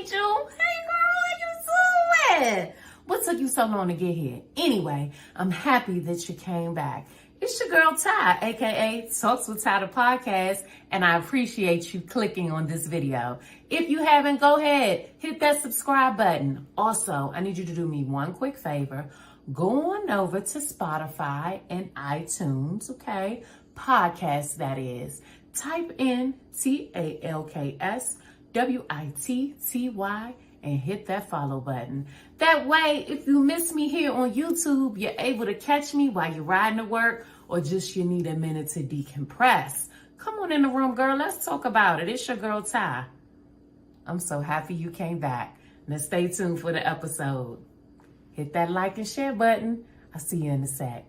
Angel. Hey, girl, how you doing? What took you so long to get here? Anyway, I'm happy that you came back. It's your girl, Ty, aka Talks with Ty, the podcast, and I appreciate you clicking on this video. If you haven't, go ahead, hit that subscribe button. Also, I need you to do me one quick favor. Go on over to Spotify and iTunes, okay? Podcast, that is. Type in TalksWitTy and hit that follow button. That way, if you miss me here on YouTube, you're able to catch me while you're riding to work or just you need a minute to decompress. Come on in the room, girl. Let's talk about it. It's your girl, Ty. I'm so happy you came back. Now stay tuned for the episode. Hit that like and share button. I'll see you in a sec.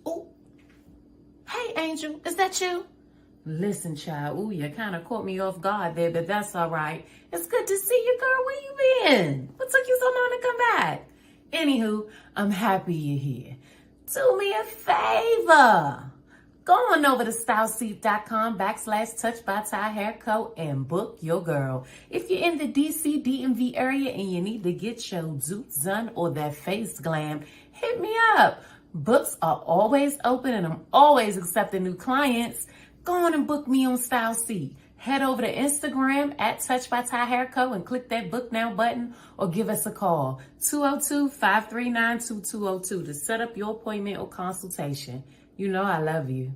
Oh, hey, Angel, is that you? Listen, child, ooh, you kind of caught me off guard there, but that's all right. It's good to see you, girl. Where you been? What took you so long to come back? Anywho, I'm happy you're here. Do me a favor. Go on over to styleseat.com/Touch by Ty Hair Co. and book your girl. If you're in the DC, DMV area and you need to get your zoots done or that face glam, hit me up. Books are always open and I'm always accepting new clients. Go on and book me on Style Seat. Head over to Instagram @Touch by Ty Hair Co. and click that book now button or give us a call 202-539-2202 to set up your appointment or consultation. You know I love you.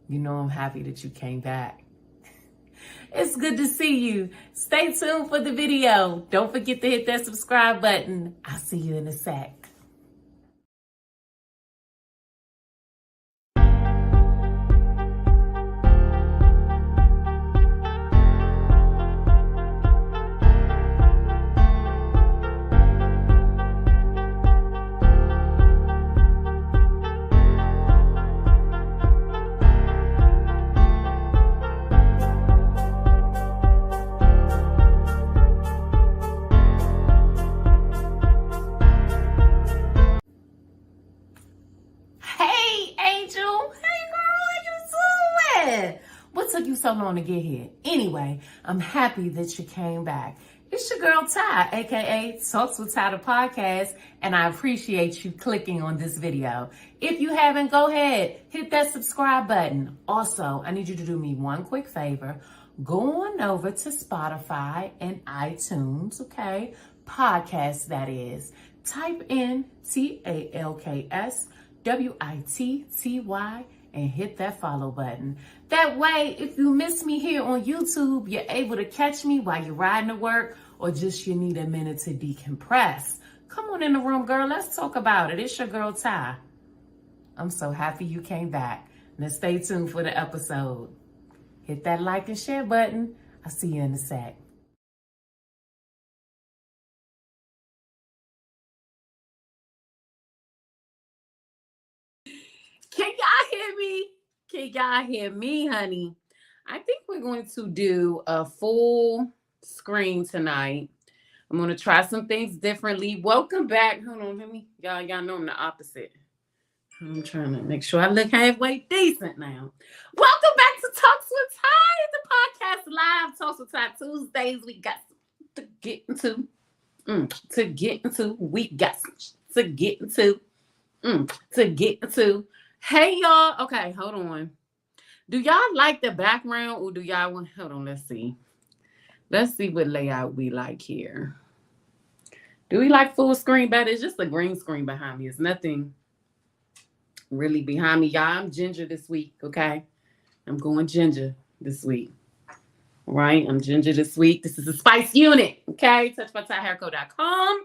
You know I'm happy that you came back. It's good to see you. Stay tuned for the video. Don't forget to hit that subscribe button. I'll see you in a sec. What took you so long to get here? Anyway, I'm happy that you came back. It's your girl Ty, aka Talks with Ty the podcast, and I appreciate you clicking on this video. If you haven't, go ahead, hit that subscribe button. Also, I need you to do me one quick favor. Go on over to Spotify and iTunes, okay? Podcast, that is. Type in TalksWitTy and hit that follow button. That way, if you miss me here on YouTube, you're able to catch me while you're riding to work or just you need a minute to decompress. Come on in the room, girl. Let's talk about it. It's your girl, Ty. I'm so happy you came back. Now stay tuned for the episode. Hit that like and share button. I'll see you in a sec. Can y'all hear me? Can y'all hear me, honey? I think we're going to do a full screen tonight. I'm going to try some things differently. Welcome back. Hold on, let me. Y'all know I'm the opposite. I'm trying to make sure I look halfway decent now. Welcome back to Talks with Ty, the podcast live. Talks with Ty Tuesdays. We got to get into. We got to get into. Hey, y'all. Okay, hold on. Do y'all like the background or do y'all want... Hold on, let's see. Let's see what layout we like here. Do we like full screen better? It's just a green screen behind me. It's nothing really behind me. Y'all, I'm ginger this week, okay? I'm going ginger this week. All right? I'm ginger this week. This is a spice unit, okay? touchbytyhairco.com.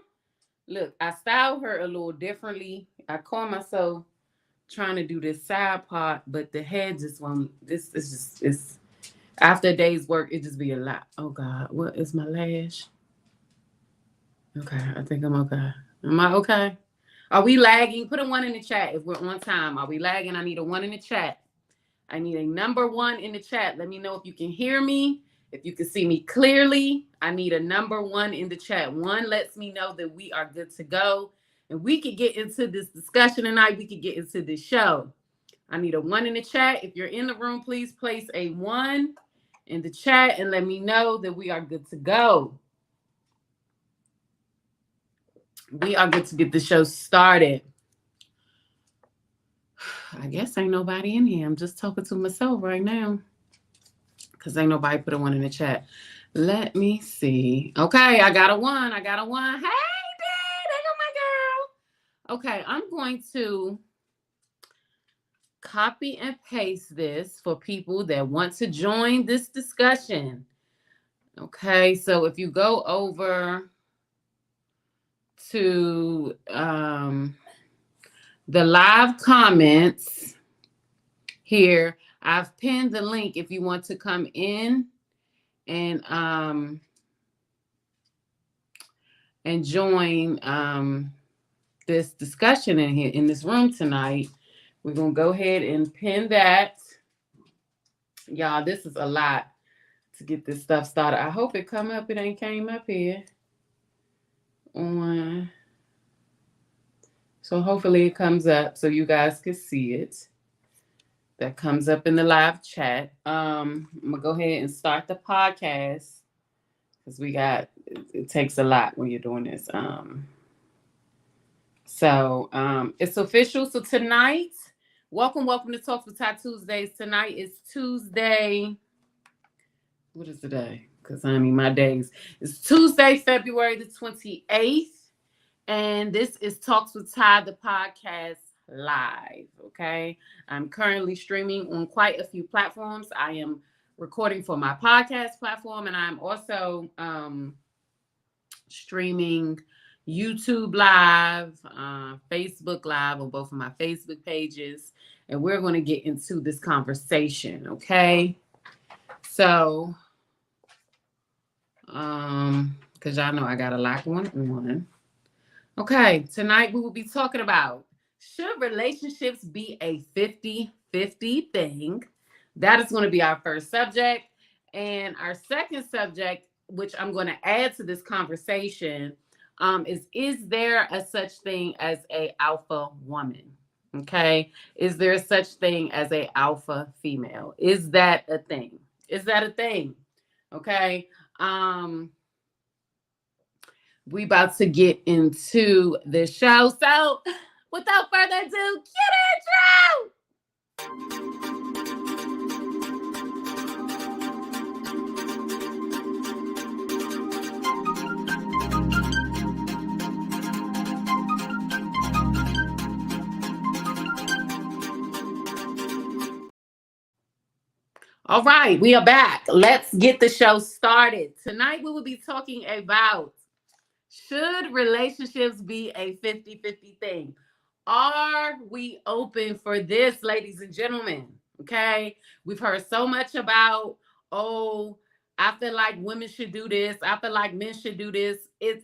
Look, I styled her a little differently. I call myself trying to do this side part, but the head just won't. This is just, it's after a day's work, it just be a lot. Oh God, what is my lash? Okay, I think I'm okay. Am I okay? Are we lagging? Put a 1 in the chat if we're on time. Are we lagging? I need a 1 in the chat. I need a number 1 in the chat. Let me know if you can hear me, if you can see me clearly. I need a number 1 in the chat. 1 lets me know that we are good to go. And we could get into this discussion tonight. We could get into this show. I need a 1 in the chat. If you're in the room, please place a 1 in the chat and let me know that we are good to go. We are good to get the show started. I guess ain't nobody in here. I'm just talking to myself right now because ain't nobody put a 1 in the chat. Let me see. Okay, I got a 1. Hey, Dad, there go my girl. Okay, I'm going to copy and paste this for people that want to join this discussion. Okay, so if you go over to the live comments here, I've pinned the link if you want to come in and join this discussion in here in this room tonight. We're gonna go ahead and pin that. Y'all, this is a lot to get this stuff started. I hope it come up. It ain't came up here. So hopefully it comes up so you guys can see it. That comes up in the live chat. I'm gonna go ahead and start the podcast because it takes a lot when you're doing this. So it's official. So tonight, welcome to Talks with Ty Tuesdays. Tonight is Tuesday. What is the day? Because I mean my days. It's Tuesday, February the 28th. And this is Talks with Ty, the podcast live. Okay. I'm currently streaming on quite a few platforms. I am recording for my podcast platform, and I'm also streaming YouTube Live, Facebook Live on both of my Facebook pages. And we're going to get into this conversation, okay? So, because y'all know I got a lot going on. Okay, tonight we will be talking about, should relationships be a 50-50 thing? That is going to be our first subject. And our second subject, which I'm going to add to this conversation, is there a such thing as a alpha woman? Okay. Is there such thing as a alpha female? Is that a thing? Okay. We about to get into the show. So, without further ado, get intro. All right, we are back. Let's get the show started. Tonight, we will be talking about, should relationships be a 50-50 thing? Are we open for this, ladies and gentlemen? Okay. We've heard so much about, oh, I feel like women should do this. I feel like men should do this.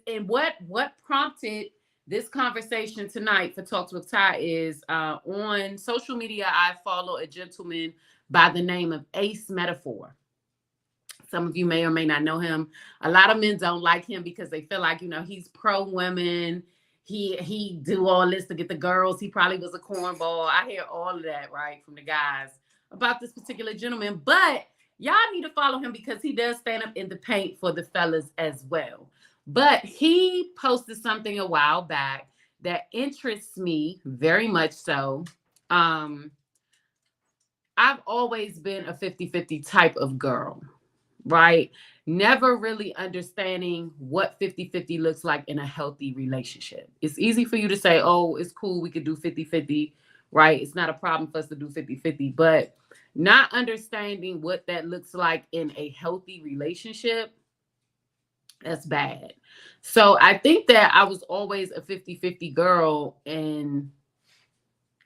And what prompted this conversation tonight for Talks with Ty is on social media, I follow a gentleman by the name of Ace Metaphor. Some of you may or may not know him. A lot of men don't like him because they feel like, he's pro women. He do all this to get the girls. He probably was a cornball. I hear all of that, right, from the guys about this particular gentleman. But y'all need to follow him because he does stand up in the paint for the fellas as well. But he posted something a while back that interests me very much so. I've always been a 50-50 type of girl. Right? Never really understanding what 50-50 looks like in a healthy relationship. It's easy for you to say, oh, it's cool, we could do 50-50, right? It's not a problem for us to do 50-50, but not understanding what that looks like in a healthy relationship, that's bad. So I think that I was always a 50-50 girl and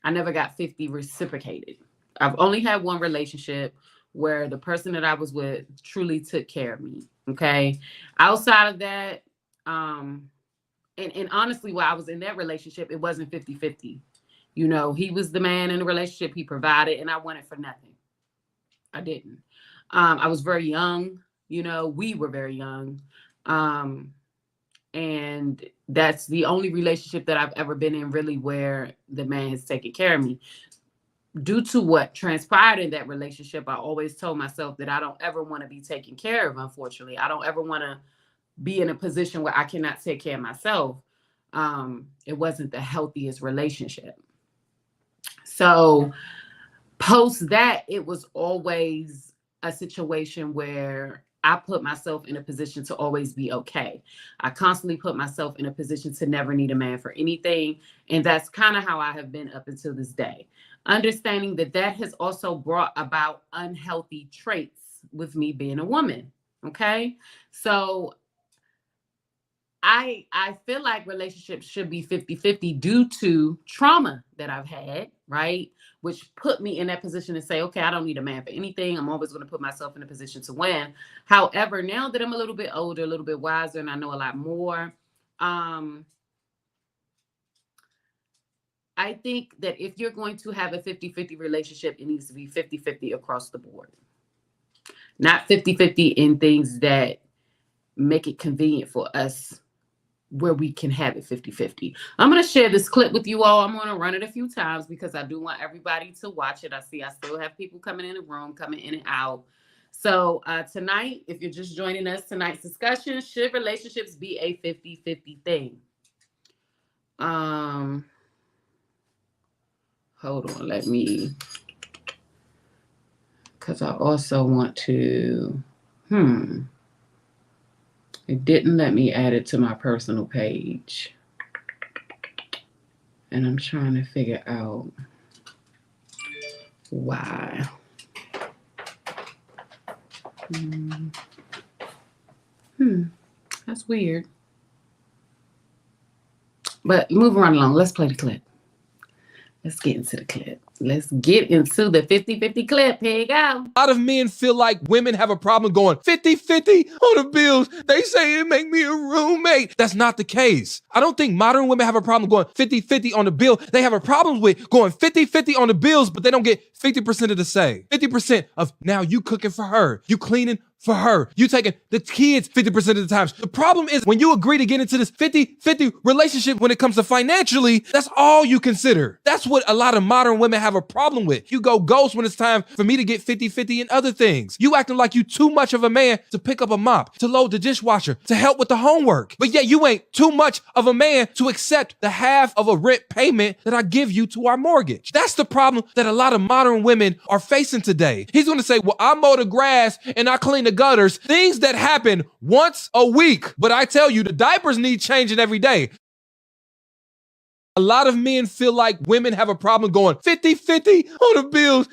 I never got 50 reciprocated. I've only had one relationship where the person that I was with truly took care of me. Okay. Outside of that, and honestly, while I was in that relationship, it wasn't 50-50. He was the man in the relationship, he provided, and I wanted for nothing. I didn't. I was very young, we were very young. And that's the only relationship that I've ever been in really where the man has taken care of me. Due to what transpired in that relationship, I always told myself that I don't ever want to be taken care of, unfortunately. I don't ever want to be in a position where I cannot take care of myself. It wasn't the healthiest relationship. So post that, it was always a situation where I put myself in a position to always be okay. I constantly put myself in a position to never need a man for anything. And that's kind of how I have been up until this day. Understanding that has also brought about unhealthy traits with me being a woman. Okay. So I feel like relationships should be 50-50 due to trauma that I've had, right? Which put me in that position to say, okay, I don't need a man for anything. I'm always going to put myself in a position to win. However, now that I'm a little bit older, a little bit wiser, and I know a lot more, I think that if you're going to have a 50-50 relationship, it needs to be 50-50 across the board. Not 50-50 in things that make it convenient for us where we can have it 50-50. I'm going to share this clip with you all. I'm going to run it a few times because I do want everybody to watch it. I see I still have people coming in the room, coming in and out. So tonight, if you're just joining us, tonight's discussion, should relationships be a 50-50 thing? Hold on, let me, because I also want to, it didn't let me add it to my personal page. And I'm trying to figure out why. That's weird. But moving right along, let's play the clip. Let's get into the clip. Let's get into the 50-50 clip. Here you go. A lot of men feel like women have a problem going 50-50 on the bills. They say it make me a roommate. That's not the case. I don't think modern women have a problem going 50-50 on the bill. They have a problem with going 50-50 on the bills, but they don't get 50% of the say. 50% of now you cooking for her, you cleaning for her. You taking the kids 50% of the times. The problem is when you agree to get into this 50-50 relationship when it comes to financially, that's all you consider. That's what a lot of modern women have a problem with. You go ghost when it's time for me to get 50-50 in other things. You acting like you too much of a man to pick up a mop, to load the dishwasher, to help with the homework. But yet you ain't too much of a man to accept the half of a rent payment that I give you to our mortgage. That's the problem that a lot of modern women are facing today. He's going to say, well, I mow the grass and I clean the gutters, things that happen once a week. But I tell you, the diapers need changing every day. A lot of men feel like women have a problem going 50-50 on the bills.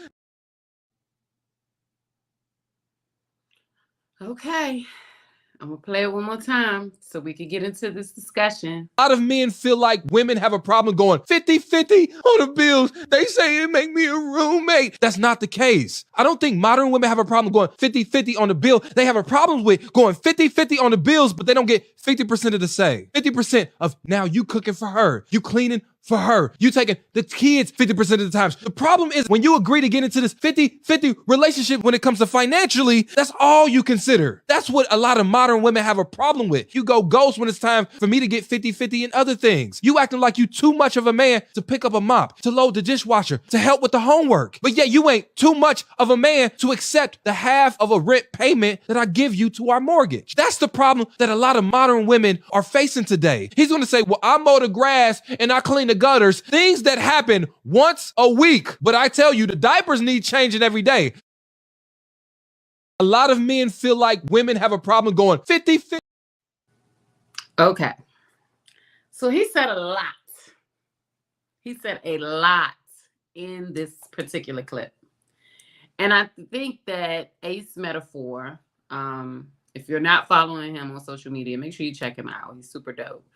Okay. I'm going to play it one more time so we can get into this discussion. A lot of men feel like women have a problem going 50-50 on the bills. They say it make me a roommate. That's not the case. I don't think modern women have a problem going 50-50 on the bill. They have a problem with going 50-50 on the bills, but they don't get 50% of the say. 50% of now you cooking for her, you cleaning for her, you taking the kids 50% of the times. The problem is when you agree to get into this 50-50 relationship when it comes to financially, that's all you consider. That's what a lot of modern women have a problem with. You go ghost when it's time for me to get 50-50 in other things. You acting like you too much of a man to pick up a mop, to load the dishwasher, to help with the homework. But yet you ain't too much of a man to accept the half of a rent payment that I give you to our mortgage. That's the problem that a lot of modern women are facing today. He's going to say, well, I mow the grass and I clean the gutters, things that happen once a week. But I tell you, the diapers need changing every day. A lot of men feel like women have a problem going 50-50. Okay. So he said a lot. He said a lot in this particular clip. And I think that Ace Metaphor, if you're not following him on social media, make sure you check him out. He's super dope.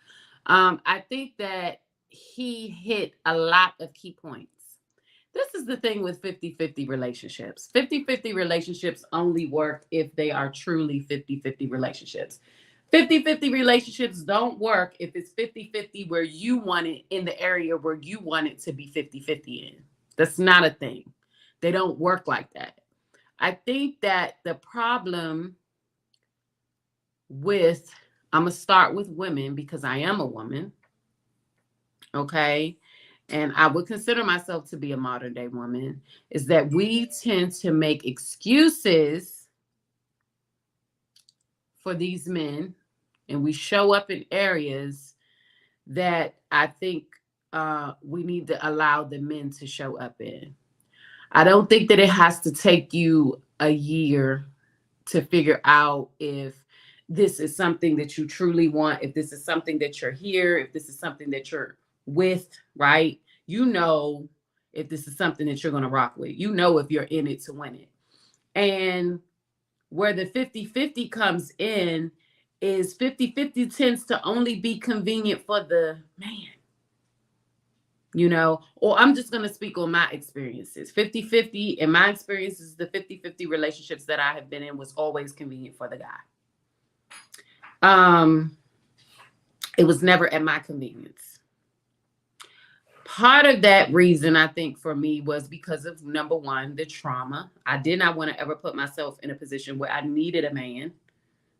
I think that he hit a lot of key points. This is the thing with 50-50 relationships. 50-50 relationships only work if they are truly 50-50 relationships. 50-50 relationships don't work if it's 50-50 where you want it in the area where you want it to be 50-50 in. That's not a thing. They don't work like that. I think that the problem with, I'm going to start with women because I am a woman. Okay. And I would consider myself to be a modern day woman, is that we tend to make excuses for these men. And we show up in areas that I think we need to allow the men to show up in. I don't think that it has to take you a year to figure out if this is something that you truly want, if this is something that you're here, if this is something that you're with, right? You know if this is something that you're going to rock with. You know if you're in it to win it. And where the 50-50 comes in is 50-50 tends to only be convenient for the man. You know, or I'm just going to speak on my experiences. 50-50 in my experiences, the 50-50 relationships that I have been in was always convenient for the guy. It was never at my convenience. Part of that reason, I think, for me was because of, number one, the trauma. I did not want to ever put myself in a position where I needed a man,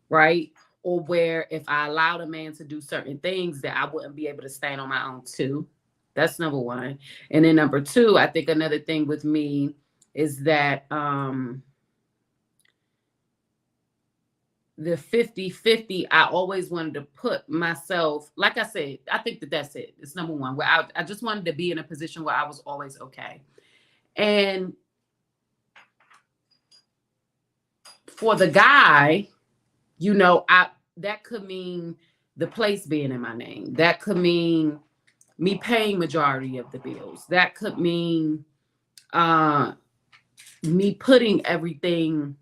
right? Or where if I allowed a man to do certain things that I wouldn't be able to stand on my own too. That's number one. And then number two, I think another thing with me is that the 50-50, I always wanted to put myself, like I said, I think that that's it. It's number one, where I just wanted to be in a position where I was always okay. And for the guy, you know, that could mean the place being in my name. That could mean me paying majority of the bills. That could mean me putting everything,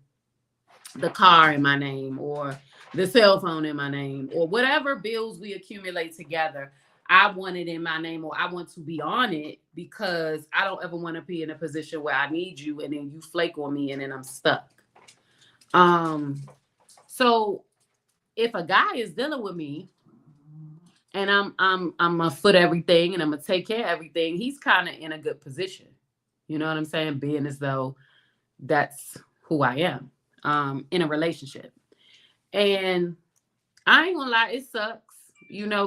the car in my name or the cell phone in my name or whatever bills we accumulate together. I want it in my name or I want to be on it because I don't ever want to be in a position where I need you and then you flake on me and then I'm stuck. So if a guy is dealing with me and I'm gonna foot everything and I'm gonna take care of everything, he's kind of in a good position. You know what I'm saying? Being as though that's who I am. in a relationship. And I ain't gonna lie, it sucks,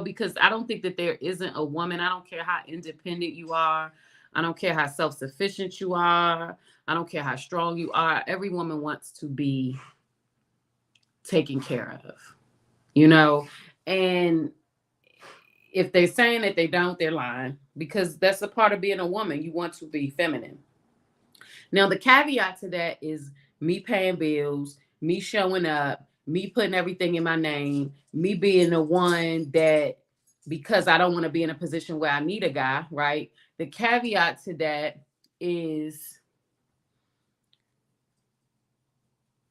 because I don't think that there isn't a woman. I don't care how independent you are. I don't care how self-sufficient you are. I don't care how strong you are. Every woman wants to be taken care of, and if they're saying that they don't, they're lying, because that's a part of being a woman. You want to be feminine. Now, the caveat to that is me paying bills, me showing up, me putting everything in my name, me being the one that, because I don't want to be in a position where I need a guy, right? The caveat to that is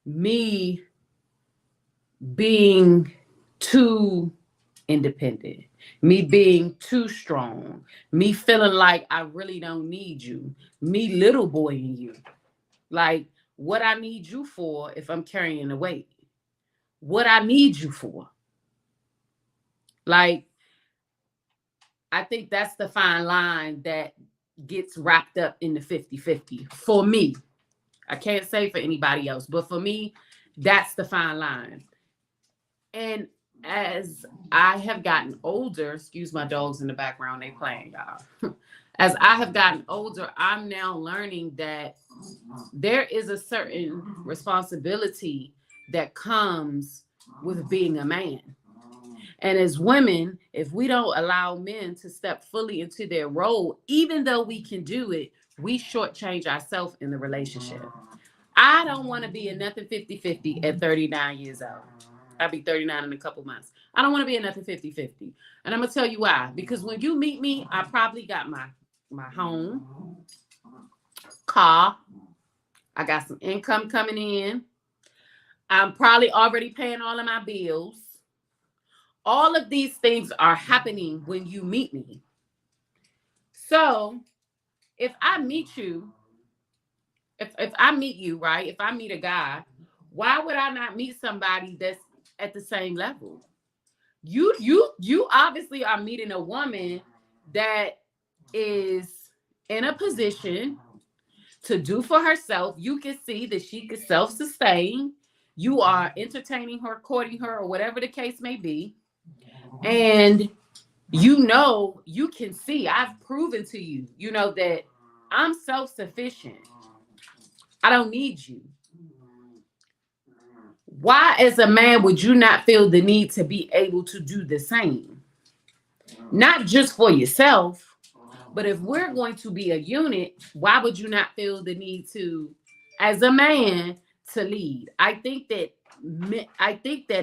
me being too independent, me being too strong, me feeling like I really don't need you, me little boying you. Like, what I need you for if I'm carrying the weight? What I need you for? Like, I think that's the fine line that gets wrapped up in the 50-50 for me. I can't say for anybody else, but for me, that's the fine line. And as I have gotten older, excuse my dogs in the background, they playing, y'all. As I have gotten older, I'm now learning that there is a certain responsibility that comes with being a man. And as women, if we don't allow men to step fully into their role, even though we can do it, we shortchange ourselves in the relationship. I don't want to be a nothing 50-50 at 39 years old. I'll be 39 in a couple months. I don't want to be a nothing 50-50. And I'm going to tell you why. Because when you meet me, I probably got my home, car. I got some income coming in. I'm probably already paying all of my bills. All of these things are happening when you meet me. So if I meet you, if I meet you, right? If I meet a guy, why would I not meet somebody that's at the same level? You obviously are meeting a woman that is in a position to do for herself. You can see that she can self-sustain. You are entertaining her, courting her, or whatever the case may be. And you can see, I've proven to you, that I'm self-sufficient. I don't need you. Why, as a man, would you not feel the need to be able to do the same? Not just for yourself, but if we're going to be a unit, why would you not feel the need to, as a man, to lead? I think that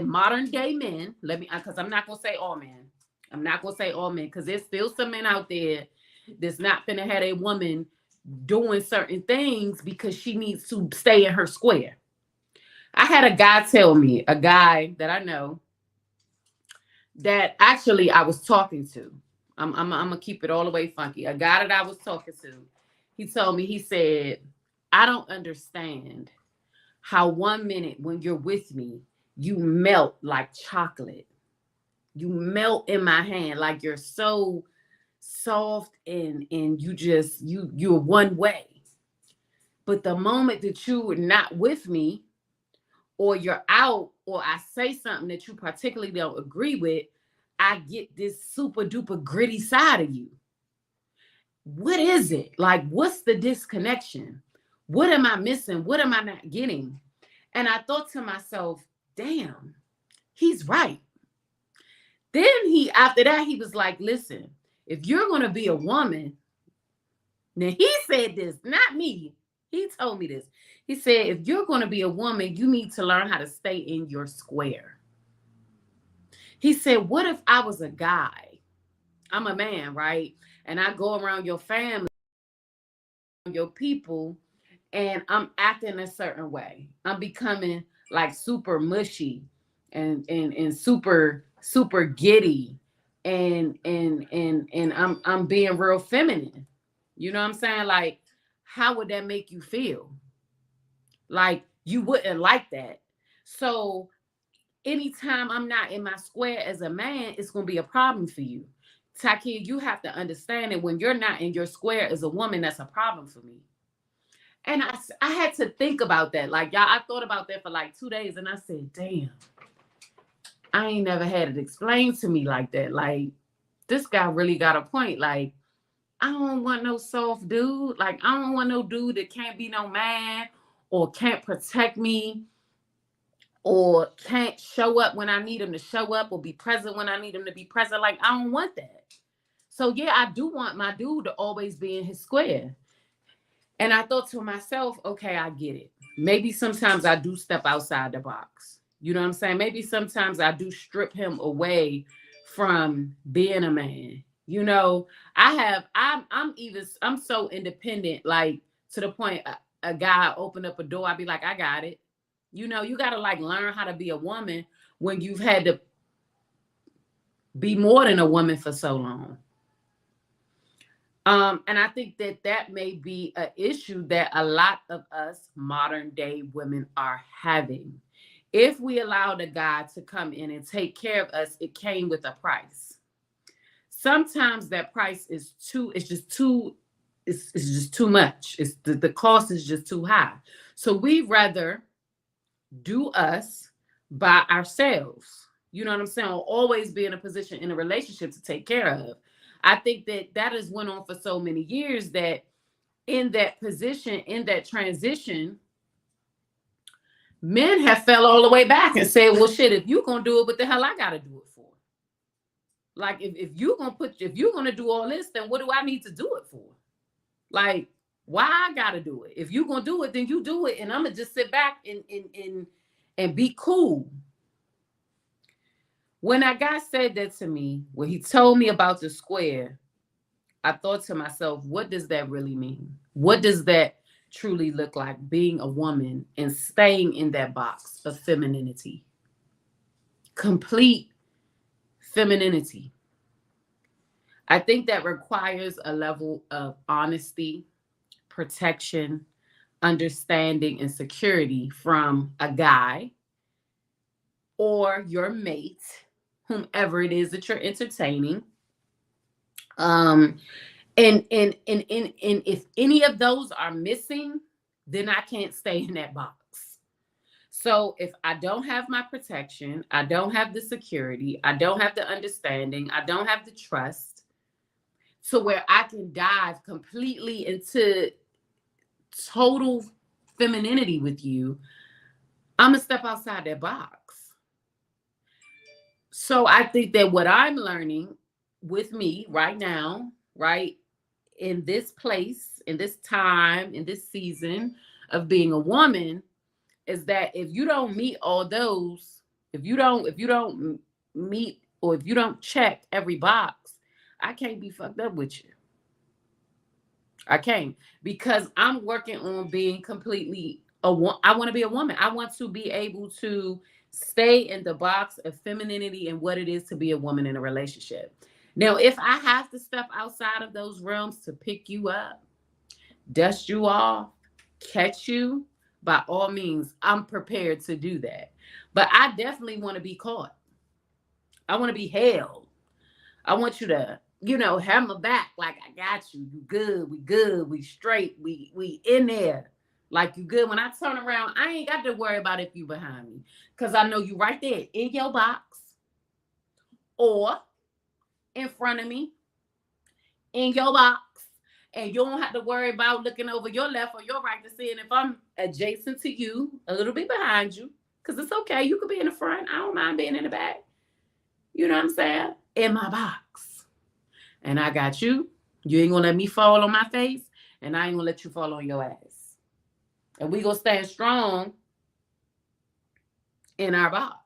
modern day men, because I'm not going to say all men. I'm not going to say all men, because there's still some men out there that's not finna have a woman doing certain things because she needs to stay in her square. I had a guy tell me, a guy that I know, that actually I was talking to. I'm going to keep it all the way funky. A guy that I was talking to, he told me, he said, I don't understand how 1 minute when you're with me, you melt like chocolate. You melt in my hand like you're so soft and you're one way. But the moment that you are not with me, or you're out, or I say something that you particularly don't agree with, I get this super duper gritty side of you. What is it? Like, what's the disconnection? What am I missing? What am I not getting? And I thought to myself, damn, he's right. Then after that, he was like, listen, if you're going to be a woman, now he said this, not me. He told me this. He said, if you're going to be a woman, you need to learn how to stay in your square. He said, what if I was a guy? I'm a man, right? And I go around your family, your people, and I'm acting a certain way. I'm becoming like super mushy and super giddy, and I'm being real feminine. You know what I'm saying? Like, how would that make you feel? Like, you wouldn't like that. So anytime I'm not in my square as a man, it's going to be a problem for you. Taki, you have to understand that when you're not in your square as a woman, that's a problem for me. And I had to think about that. Like, y'all, I thought about that for like 2 days, and I said, damn, I ain't never had it explained to me like that. Like, this guy really got a point. Like, I don't want no soft dude. Like, I don't want no dude that can't be no man or can't protect me or can't show up when I need him to show up or be present when I need him to be present. Like, I don't want that. So, yeah, I do want my dude to always be in his square. And I thought to myself, okay, I get it. Maybe sometimes I do step outside the box. You know what I'm saying? Maybe sometimes I do strip him away from being a man. You know, I'm so independent, like to the point a guy open up a door, I'd be like, I got it. You know, you got to like learn how to be a woman when you've had to be more than a woman for so long. And I think that may be an issue that a lot of us modern day women are having. If we allowed a guy to come in and take care of us, it came with a price. Sometimes that price is just too much. It's the cost is just too high. So we'd rather do us by ourselves. You know what I'm saying? Or always be in a position in a relationship to take care of. I think that has went on for so many years that in that position, in that transition, men have fell all the way back and said, well, shit, if you're going to do it, what the hell I got to do it for? Like, if you're going to do all this, then what do I need to do it for? Like, why I got to do it? If you're going to do it, then you do it. And I'm going to just sit back and be cool. When that guy said that to me, when he told me about the square, I thought to myself, what does that really mean? What does that truly look like, being a woman and staying in that box of femininity? Complete femininity. I think that requires a level of honesty, protection, understanding, and security from a guy or your mate, whomever it is that you're entertaining. And if any of those are missing, then I can't stay in that box. So if I don't have my protection, I don't have the security, I don't have the understanding, I don't have the trust to where I can dive completely into total femininity with you, I'm gonna step outside that box. So I think that what I'm learning with me right now, right, in this place, in this time, in this season of being a woman, is that if you don't meet all those, if you don't meet or if you don't check every box, I can't be fucked up with you. I can't, because I'm working on being completely I want to be a woman. I want to be able to stay in the box of femininity and what it is to be a woman in a relationship. Now, if I have to step outside of those realms to pick you up, dust you off, catch you, by all means, I'm prepared to do that. But I definitely want to be caught. I want to be held. I want you to, have my back like I got you. You good, we straight, we in there. Like you good. When I turn around, I ain't got to worry about if you behind me. Because I know you right there in your box or in front of me in your box. And you don't have to worry about looking over your left or your right to see if I'm adjacent to you, a little bit behind you. Because it's okay. You could be in the front. I don't mind being in the back. You know what I'm saying? In my box. And I got you. You ain't going to let me fall on my face. And I ain't going to let you fall on your ass. And we going to stand strong in our box.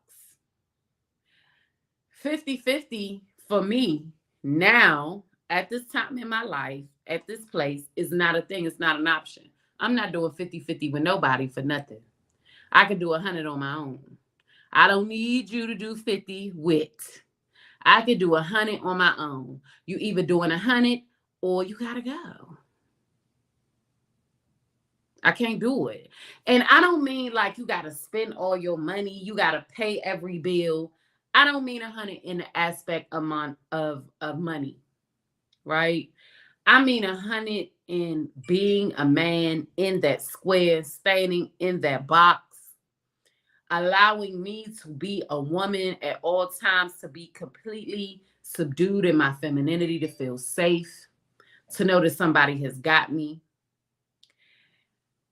50-50 for me now, at this time in my life, at this place, is not a thing. It's not an option. I'm not doing 50-50 with nobody for nothing. I can do 100 on my own. I don't need you to do 50 with. I can do 100 on my own. You either doing 100 or you got to go. I can't do it. And I don't mean like you got to spend all your money. You got to pay every bill. I don't mean 100 in the aspect of money, right? I mean 100 in being a man in that square, standing in that box, allowing me to be a woman at all times, to be completely subdued in my femininity, to feel safe, to know that somebody has got me.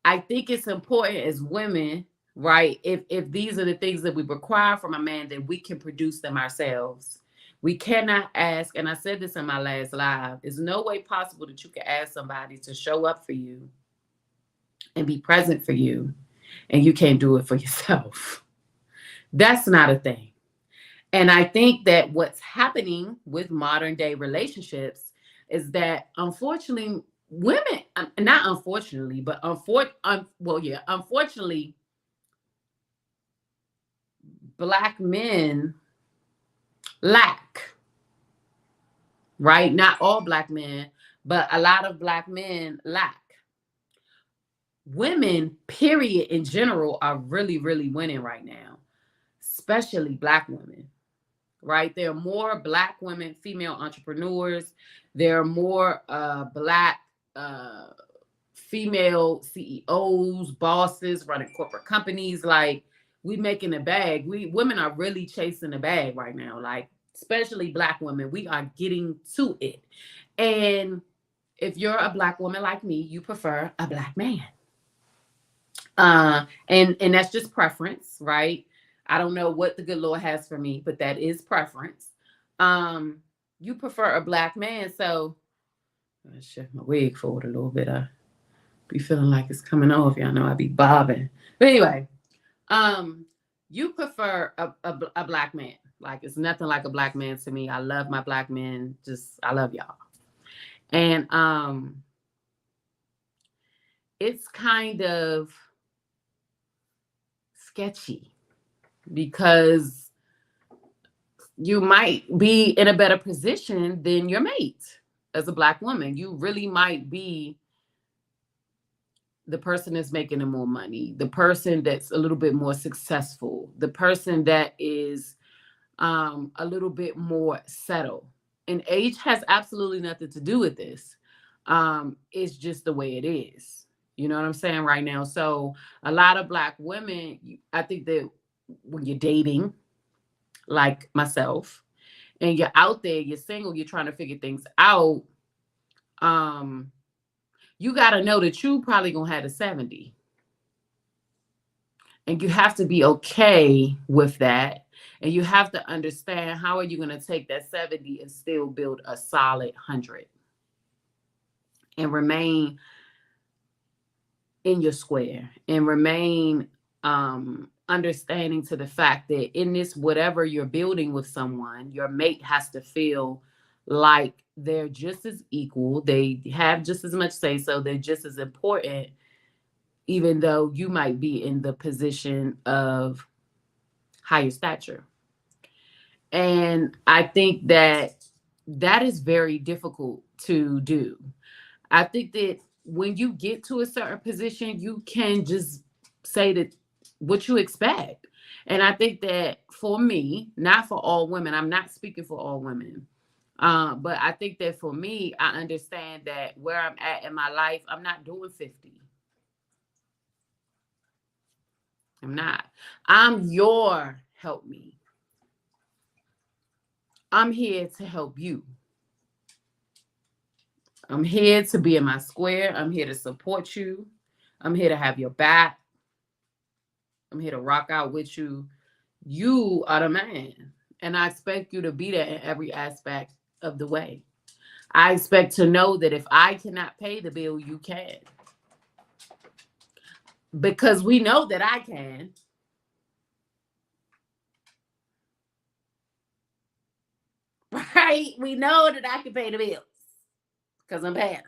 I think it's important as women, right? If these are the things that we require from a man, that we can produce them ourselves. We cannot ask, and I said this in my last live, there's no way possible that you can ask somebody to show up for you and be present for you, and you can't do it for yourself. That's not a thing. And I think that what's happening with modern day relationships is that, unfortunately, women, not unfortunately, but unfortunately, Black men lack, right? Not all Black men, but a lot of Black men lack. Women, period, in general, are really, really winning right now, especially Black women, right? There are more Black women, female entrepreneurs. There are more Black female CEOs, bosses running corporate companies. Like, we making a bag. Women are really chasing the bag right now. Like, especially Black women, we are getting to it. And if you're a Black woman like me, you prefer a Black man. And that's just preference, right? I don't know what the good Lord has for me, but that is preference. You prefer a Black man, so I shift my wig forward a little bit. I be feeling like it's coming off. Y'all know I be bobbing. But anyway, you prefer a Black man. Like, it's nothing like a Black man to me. I love my Black men. I love y'all. And it's kind of sketchy because you might be in a better position than your mate as a Black woman. You really might be the person that's making the more money, the person that's a little bit more successful, the person that is a little bit more settled. And age has absolutely nothing to do with this. It's just the way it is. You know what I'm saying right now? So a lot of Black women, I think that when you're dating, like myself, and you're out there, you're single, you're trying to figure things out, you got to know that you probably going to have a 70. And you have to be okay with that. And you have to understand, how are you going to take that 70 and still build a solid 100 and remain in your square and remain understanding to the fact that in this, whatever you're building with someone, your mate has to feel like they're just as equal. They have just as much say so. They're just as important, even though you might be in the position of higher stature. And I think that that is very difficult to do. I think that when you get to a certain position, you can just say that what you expect. And I think that for me, not for all women, I'm not speaking for all women, but I think that for me, I understand that where I'm at in my life, I'm not doing 50. I'm not. I'm your help me. I'm here to help you. I'm here to be in my square. I'm here to support you. I'm here to have your back. I'm here to rock out with you. You are the man. And I expect you to be there in every aspect of the way. I expect to know that if I cannot pay the bill, you can. Because we know that I can. Right? We know that I can pay the bills because I'm paying them.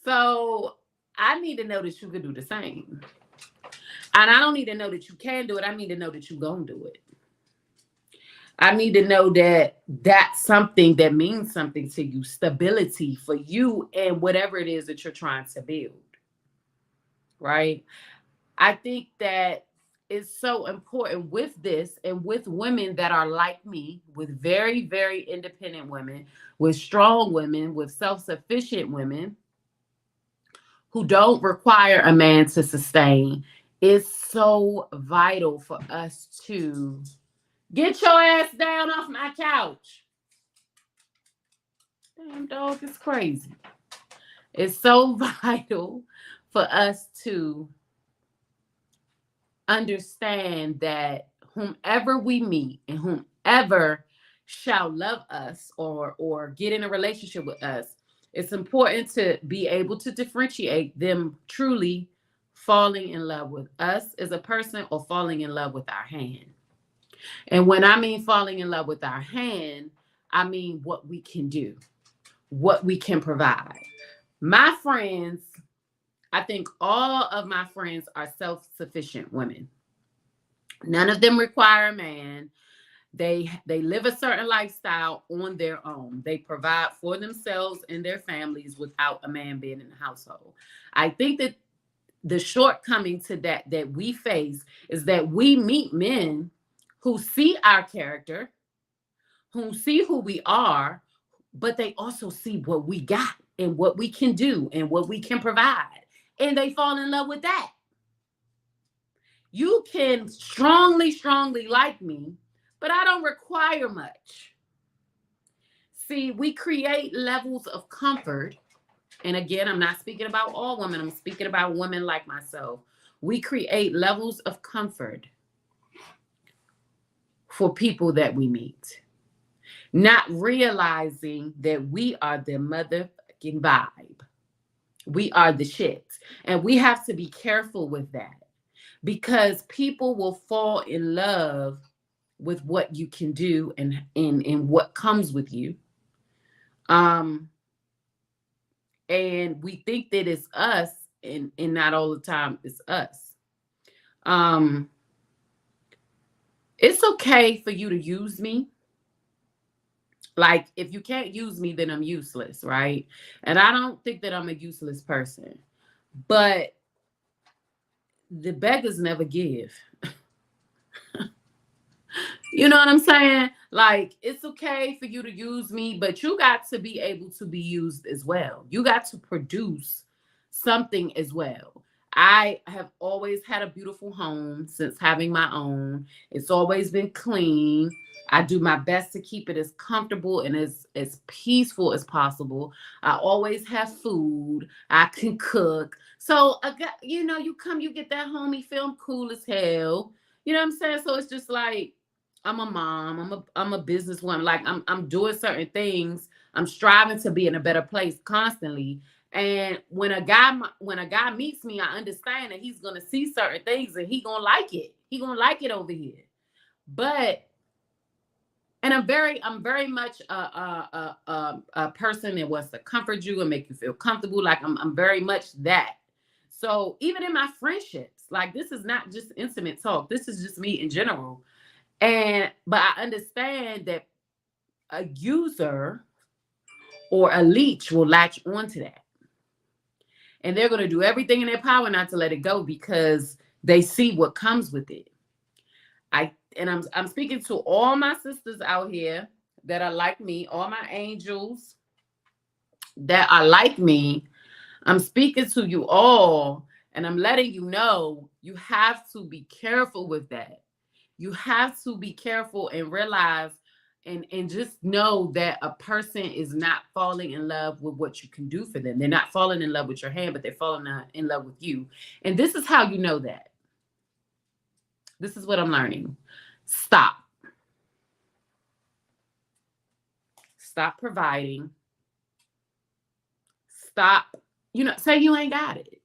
So I need to know that you can do the same. And I don't need to know that you can do it. I need to know that you're going to do it. I need to know that that's something that means something to you, stability for you and whatever it is that you're trying to build. Right? I think that it's so important with this and with women that are like me, with very, very independent women, with strong women, with self-sufficient women, who don't require a man to sustain, it's so vital for us to get your ass down off my couch. Damn dog is crazy. It's so vital for us to understand that whomever we meet and whomever shall love us or get in a relationship with us, it's important to be able to differentiate them truly falling in love with us as a person or falling in love with our hand. And when I mean falling in love with our hand, I mean what we can do, what we can provide. My friends, I think all of my friends are self-sufficient women. None of them require a man. They live a certain lifestyle on their own. They provide for themselves and their families without a man being in the household. I think that the shortcoming to that we face is that we meet men who see our character, who see who we are, but they also see what we got and what we can do and what we can provide. And they fall in love with that. You can strongly, strongly like me, but I don't require much. See, we create levels of comfort. And again, I'm not speaking about all women. I'm speaking about women like myself. We create levels of comfort for people that we meet, not realizing that we are the motherfucking vibe. We are the shit. And we have to be careful with that because people will fall in love with what you can do and what comes with you. And we think that it's us and not all the time it's us. It's okay for you to use me. Like, if you can't use me, then I'm useless, right? And I don't think that I'm a useless person. But the beggars never give. You know what I'm saying? Like, it's okay for you to use me, but you got to be able to be used as well. You got to produce something as well. I have always had a beautiful home since having my own. It's always been clean. I do my best to keep it as comfortable and as peaceful as possible. I always have food. I can cook. So, you come, you get that home, you feel cool as hell. You know what I'm saying? So it's just like, I'm a mom. I'm a businesswoman. Like, I'm doing certain things. I'm striving to be in a better place constantly. And when a guy meets me, I understand that he's gonna see certain things and he gonna like it. He gonna like it over here. And I'm very much a person that wants to comfort you and make you feel comfortable. Like, I'm very much that. So even in my friendships, like, this is not just intimate talk. This is just me in general. But I understand that a user or a leech will latch onto that. And they're going to do everything in their power not to let it go because they see what comes with it. I'm speaking to all my sisters out here that are like me, all my angels that are like me. I'm speaking to you all, and I'm letting you know you have to be careful with that. You have to be careful and realize and just know that a person is not falling in love with what you can do for them. They're not falling in love with your hand, but they're falling in love with you. And this is how you know that. This is what I'm learning. Stop. Stop providing. Stop. Say you ain't got it.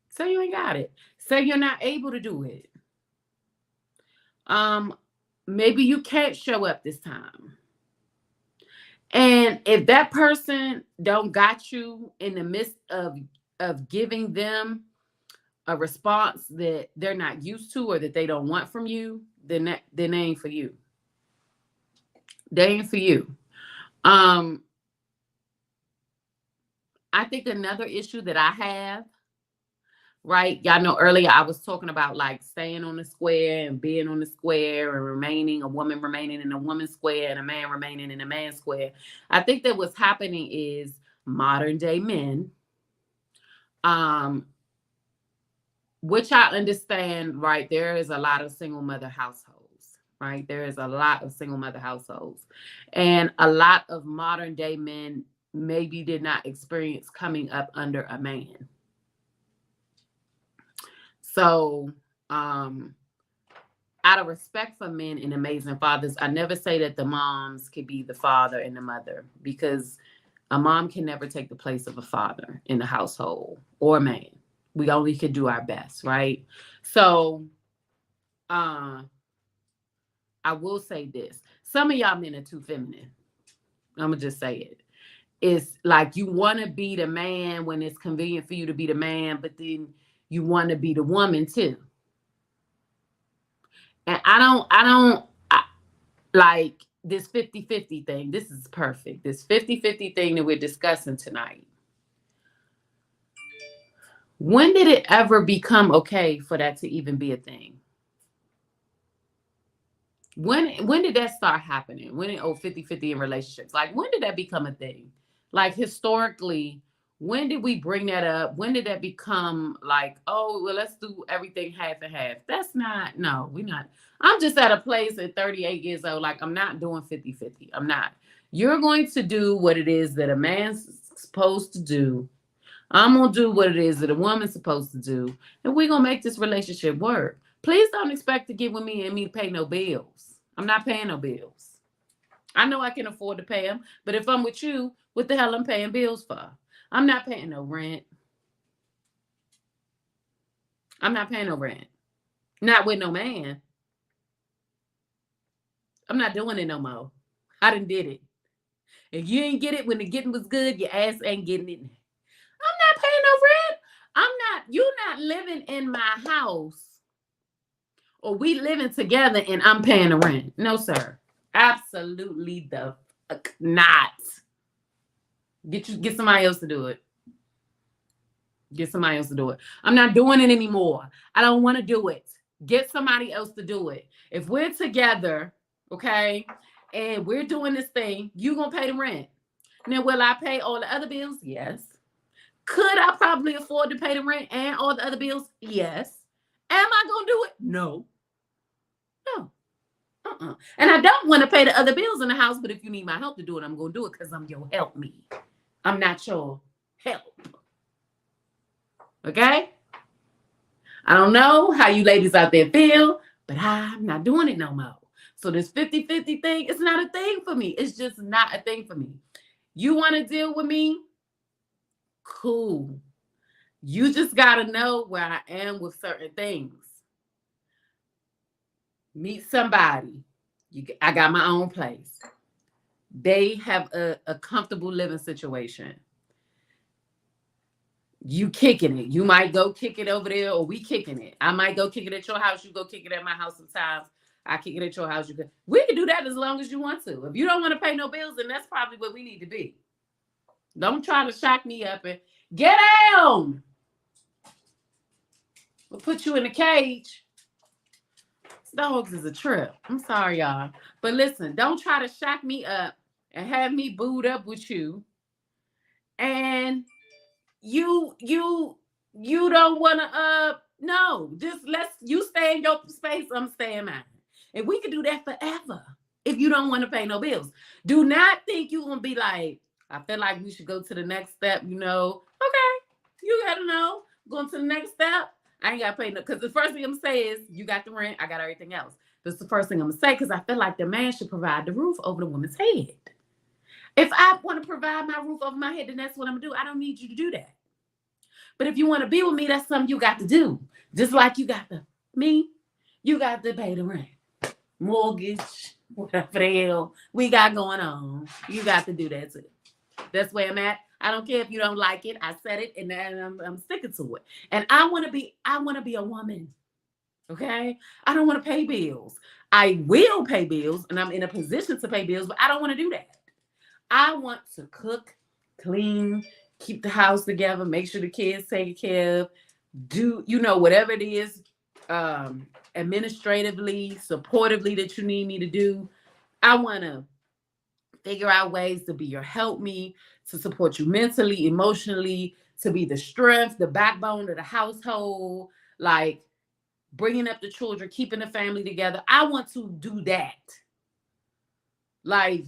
Say you ain't got it. Say you're not able to do it. Maybe you can't show up this time. And if that person don't got you in the midst of giving them a response that they're not used to or that they don't want from you, then they ain't for you. They ain't for you. I think another issue that I have, right? Y'all know earlier I was talking about like staying on the square and being on the square and a woman remaining in a woman's square and a man remaining in a man's square. I think that what's happening is modern day men Which I understand, right? There is a lot of single mother households, right? There is a lot of single mother households. And a lot of modern day men maybe did not experience coming up under a man. So, out of respect for men and amazing fathers, I never say that the moms could be the father and the mother, because a mom can never take the place of a father in the household or a man. We only could do our best, right? So, I will say this. Some of y'all men are too feminine. I'm going to just say it. It's like you want to be the man when it's convenient for you to be the man, but then you want to be the woman too. And I like this 50-50 thing. This is perfect. This 50-50 thing that we're discussing tonight. When did it ever become okay for that to even be a thing? When did that start happening? When did 50-50 in relationships? Like, when did that become a thing? Like, historically, when did we bring that up? When did that become like, oh, well, let's do everything half and half? That's not, no, we're not. I'm just at a place at 38 years old, like, I'm not doing 50-50. I'm not. You're going to do what it is that a man's supposed to do. I'm going to do what it is that a woman's supposed to do. And we're going to make this relationship work. Please don't expect to get with me and me to pay no bills. I'm not paying no bills. I know I can afford to pay them, but if I'm with you, what the hell I'm paying bills for? I'm not paying no rent. I'm not paying no rent. Not with no man. I'm not doing it no more. I done did it. If you ain't get it when the getting was good, your ass ain't getting it. I'm not paying no rent. You're not living in my house, or we living together and I'm paying the rent. No, sir. Absolutely the fuck not. Get somebody else to do it. Get somebody else to do it. I'm not doing it anymore. I don't want to do it. Get somebody else to do it. If we're together, okay, and we're doing this thing, you gonna pay the rent. Now, will I pay all the other bills? Yes. Could I probably afford to pay the rent and all the other bills? Yes. Am I gonna do it? No. No. And I don't want to pay the other bills in the house, but if you need my help to do it, I'm gonna do it because I'm your help me. I'm not your help. Okay? I don't know how you ladies out there feel, but I'm not doing it no more. So this 50-50 thing, it's not a thing for me. It's just not a thing for me. You want to deal with me? Cool. You just got to know where I am with certain things. Meet somebody. I got my own place. They have a comfortable living situation. You kicking it. You might go kick it over there, or we kicking it. I might go kick it at your house. You go kick it at my house sometimes. I kick it at your house. We can do that as long as you want to. If you don't want to pay no bills, then that's probably what we need to be. Don't try to shock me up and get down. We'll put you in a cage. Dogs is a trip. I'm sorry, y'all. But listen, don't try to shock me up and have me booed up with you. And you don't want to, no, just you stay in your space, I'm staying mine. And we can do that forever if you don't want to pay no bills. Do not think you're going to be like, I feel like we should go to the next step, you know. Okay, you got to know. Going to the next step, I ain't got to pay no, because the first thing I'm going to say is, you got the rent, I got everything else. That's the first thing I'm going to say, because I feel like the man should provide the roof over the woman's head. If I want to provide my roof over my head, then that's what I'm going to do. I don't need you to do that. But if you want to be with me, that's something you got to do. Just like you got to pay the rent, mortgage, whatever the hell we got going on. You got to do that too. That's where I'm at. I don't care if you don't like it. I said it, and I'm sticking to it. And I want to be a woman. Okay? I don't want to pay bills. I will pay bills, and I'm in a position to pay bills, but I don't want to do that. I want to cook, clean, keep the house together, make sure the kids taken care of, do, whatever it is, administratively, supportively that you need me to do. I want to figure out ways to be your help me, to support you mentally, emotionally, to be the strength, the backbone of the household, like bringing up the children, keeping the family together. I want to do that. Like,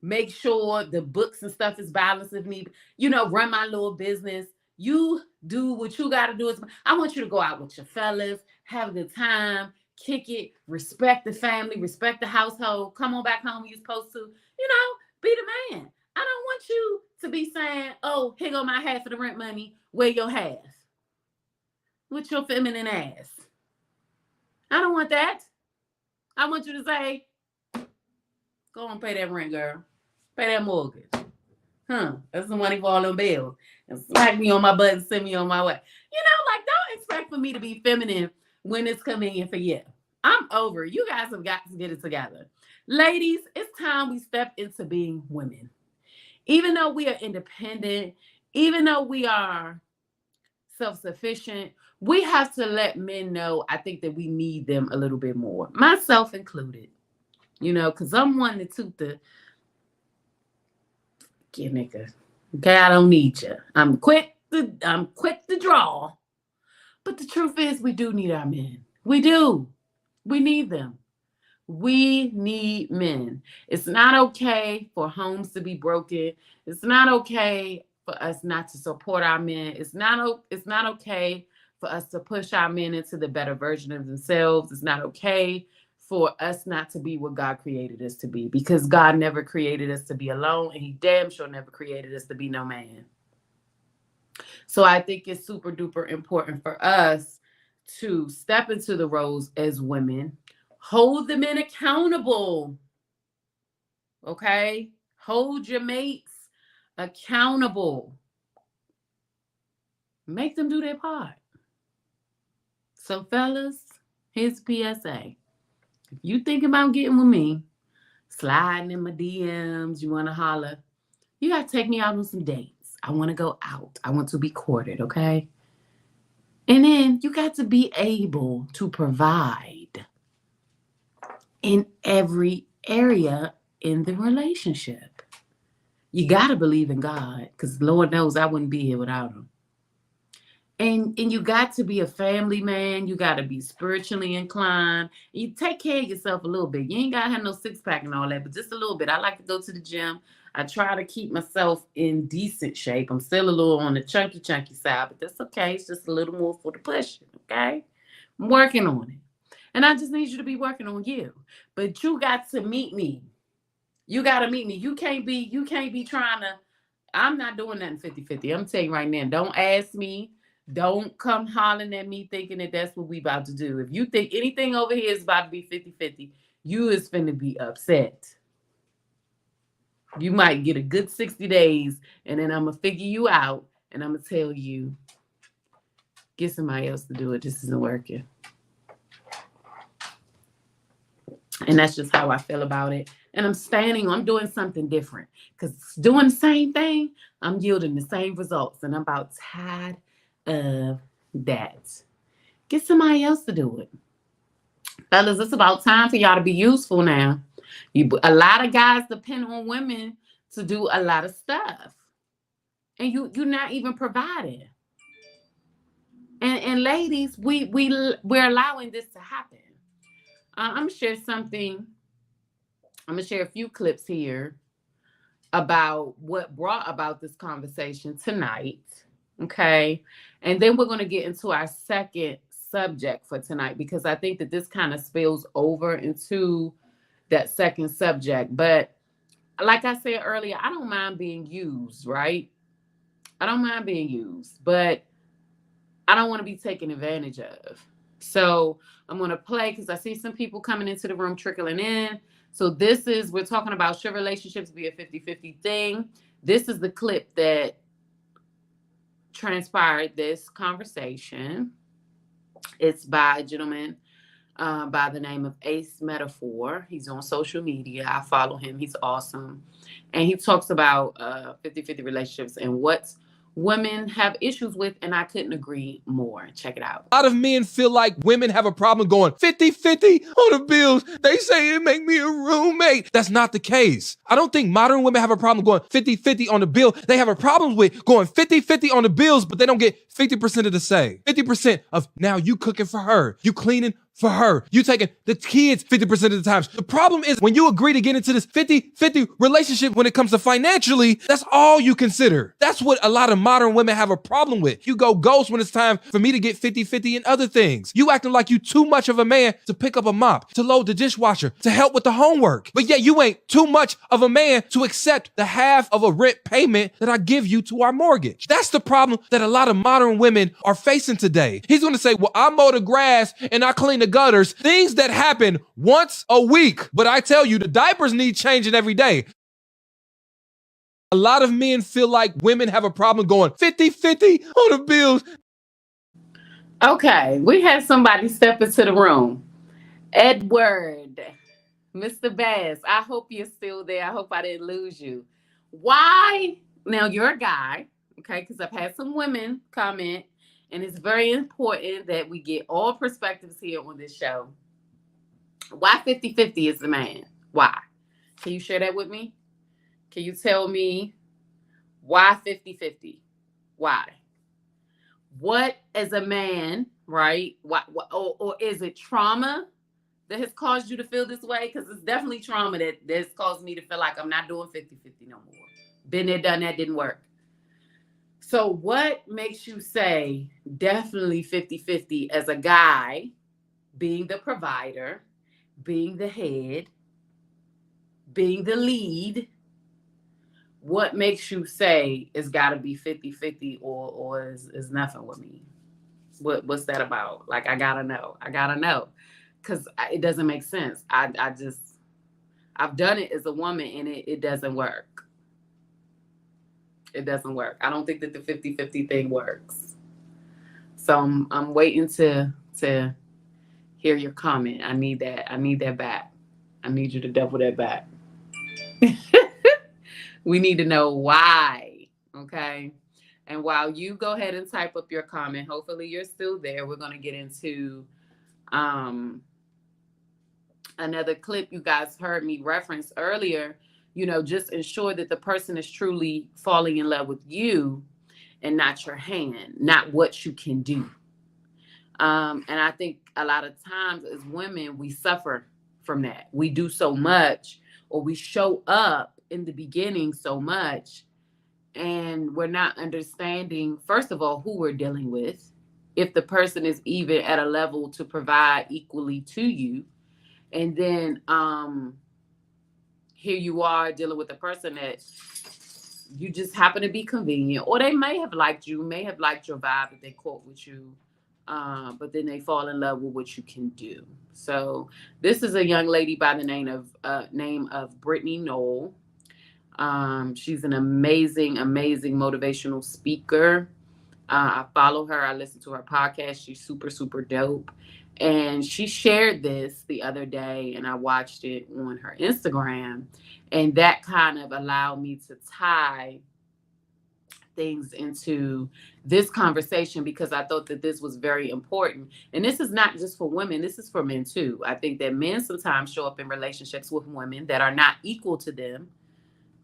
make sure the books and stuff is balanced with me, run my little business. You do what you got to do. I want you to go out with your fellas, have a good time, kick it, respect the family, respect the household, come on back home when you're supposed to, be the man. I don't want you to be saying, oh, here go my half of the rent money, wear your half with your feminine ass. I don't want that. I want you to say, go and pay that rent, girl. Pay that mortgage. That's the money for all them bills. And smack me on my butt and send me on my way. Don't expect for me to be feminine when it's convenient for you. I'm over. You guys have got to get it together. Ladies, it's time we step into being women. Even though we are independent, even though we are self-sufficient, we have to let men know, I think, that we need them a little bit more. Myself included. Because I'm one to toot the, yeah, nigga. Okay, I don't need you. I'm quick to draw. But the truth is, we do need our men. We do. We need them. We need men. It's not okay for homes to be broken. It's not okay for us not to support our men. It's not okay for us to push our men into the better version of themselves. It's not okay for us not to be what God created us to be, because God never created us to be alone, and he damn sure never created us to be no man. So I think it's super duper important for us to step into the roles as women, hold the men accountable. Okay? Hold your mates accountable. Make them do their part. So fellas, here's PSA. If you think about getting with me, sliding in my DMs, you want to holler, you got to take me out on some dates. I want to go out. I want to be courted, okay? And then you got to be able to provide in every area in the relationship. You got to believe in God, because Lord knows I wouldn't be here without him. And you got to be a family man. You got to be spiritually inclined. You take care of yourself a little bit. You ain't got to have no six-pack and all that, but just a little bit. I like to go to the gym. I try to keep myself in decent shape. I'm still a little on the chunky side, but that's okay. It's just a little more for the pushing, okay? I'm working on it. And I just need you to be working on you. But you got to meet me. You got to meet me. You can't be trying to, I'm not doing nothing 50-50. I'm telling you right now, don't ask me. Don't come hollering at me thinking that that's what we about to do. If you think anything over here is about to be 50-50, you is finna be upset. You might get a good 60 days, and then I'm going to figure you out, and I'm going to tell you, get somebody else to do it. This isn't working. And that's just how I feel about it. And I'm doing something different. Because doing the same thing, I'm yielding the same results. And I'm about tired of that. Get somebody else to do it. Fellas, it's about time for y'all to be useful now. A lot of guys depend on women to do a lot of stuff. And you're not even providing. And ladies, we're allowing this to happen. I'm going to share something. I'm going to share a few clips here about what brought about this conversation tonight. Okay. And then we're going to get into our second subject for tonight, because I think that this kind of spills over into that second subject. But like I said earlier, I don't mind being used, right? I don't mind being used, but I don't want to be taken advantage of. So I'm going to play, because I see some people coming into the room trickling in. So we're talking about, should relationships be a 50-50 thing? This is the clip that transpired this conversation. It's by a gentleman by the name of Ace Metaphor. He's on social media. I follow him. He's awesome. And he talks about 50-50 relationships and what's women have issues with, and I couldn't agree more. Check it out. A lot of men feel like women have a problem going 50-50 on the bills. They say it make me a roommate. That's not the case. I don't think modern women have a problem going 50-50 on the bill. They have a problem with going 50-50 on the bills, but they don't get 50% of the say. 50% of now you cooking for her, you cleaning for her, you taking the kids 50% of the times. The problem is when you agree to get into this 50-50 relationship when it comes to financially, that's all you consider. That's what a lot of modern women have a problem with. You go ghost when it's time for me to get 50-50 in other things. You acting like you too much of a man to pick up a mop, to load the dishwasher, to help with the homework. But yet you ain't too much of a man to accept the half of a rent payment that I give you to our mortgage. That's the problem that a lot of modern women are facing today. He's gonna say, well, I mow the grass and I clean the gutters, things that happen once a week. But I tell you, the diapers need changing every day. A lot of men feel like women have a problem going 50-50 on the bills. Okay, we had somebody step into the room. Edward, Mr. Bass, I hope you're still there. I hope I didn't lose you. Why? Now, you're a guy, okay, because I've had some women comment, and it's very important that we get all perspectives here on this show. Why 50-50 is the man? Why? Can you share that with me? Can you tell me why 50-50? Why? What as a man, right? Or is it trauma that has caused you to feel this way? Because it's definitely trauma that's caused me to feel like I'm not doing 50-50 no more. Been there, done that, didn't work. So what makes you say definitely 50-50 as a guy, being the provider, being the head, being the lead? What makes you say it's got to be 50-50 or is nothing with me? What's that about? Like, I got to know. Because it doesn't make sense. I've done it as a woman and it doesn't work. It doesn't work. I don't think that the 50-50 thing works. So I'm waiting to hear your comment. I need that back. I need you to double that back. We need to know why, okay? And while you go ahead and type up your comment, hopefully you're still there. We're going to get into another clip you guys heard me reference earlier. You know, just ensure that the person is truly falling in love with you and not your hand, not what you can do. And I think a lot of times as women, we suffer from that. We do so much, or we show up in the beginning so much, and we're not understanding, first of all, who we're dealing with, if the person is even at a level to provide equally to you. And then here you are dealing with a person that you just happen to be convenient, or they may have liked you, may have liked your vibe that they caught with you, but then they fall in love with what you can do. So this is a young lady by the name of Brittany Knoll. She's an amazing motivational speaker. I follow her. I listen to her podcast. She's super, super dope. And she shared this the other day, and I watched it on her Instagram. And that kind of allowed me to tie things into this conversation, because I thought that this was very important. And this is not just for women. This is for men too. I think that men sometimes show up in relationships with women that are not equal to them.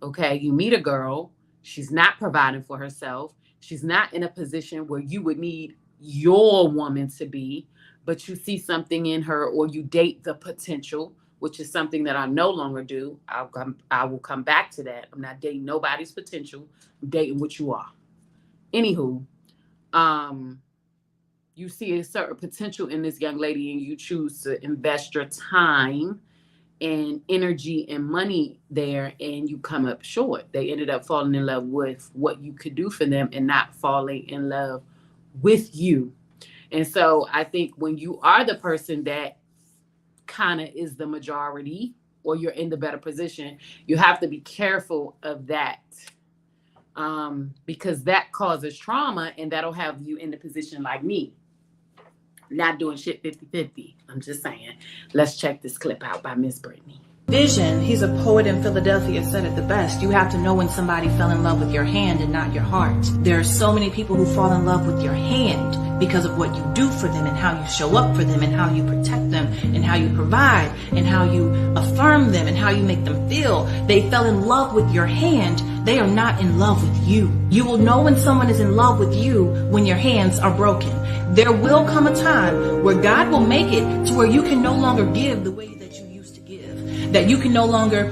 Okay, you meet a girl, she's not providing for herself. She's not in a position where you would need your woman to be, but you see something in her, or you date the potential, which is something that I no longer do. I will come back to that. I'm not dating nobody's potential. I'm dating what you are. Anywho, you see a certain potential in this young lady, and you choose to invest your time and energy and money there, and you come up short. They ended up falling in love with what you could do for them and not falling in love with you. And so I think when you are the person that kind of is the majority, or you're in the better position, you have to be careful of that, because that causes trauma, and that'll have you in the position like me, not doing shit 50-50. I'm just saying. Let's check this clip out by Miss Brittany. Vision, he's a poet in Philadelphia, said it the best. You have to know when somebody fell in love with your hand and not your heart. There are so many people who fall in love with your hand because of what you do for them and how you show up for them and how you protect them and how you provide and how you affirm them and how you make them feel. They fell in love with your hand. They are not in love with you. You will know when someone is in love with you when your hands are broken. There will come a time where God will make it to where you can no longer give the way that you used to give. That you can no longer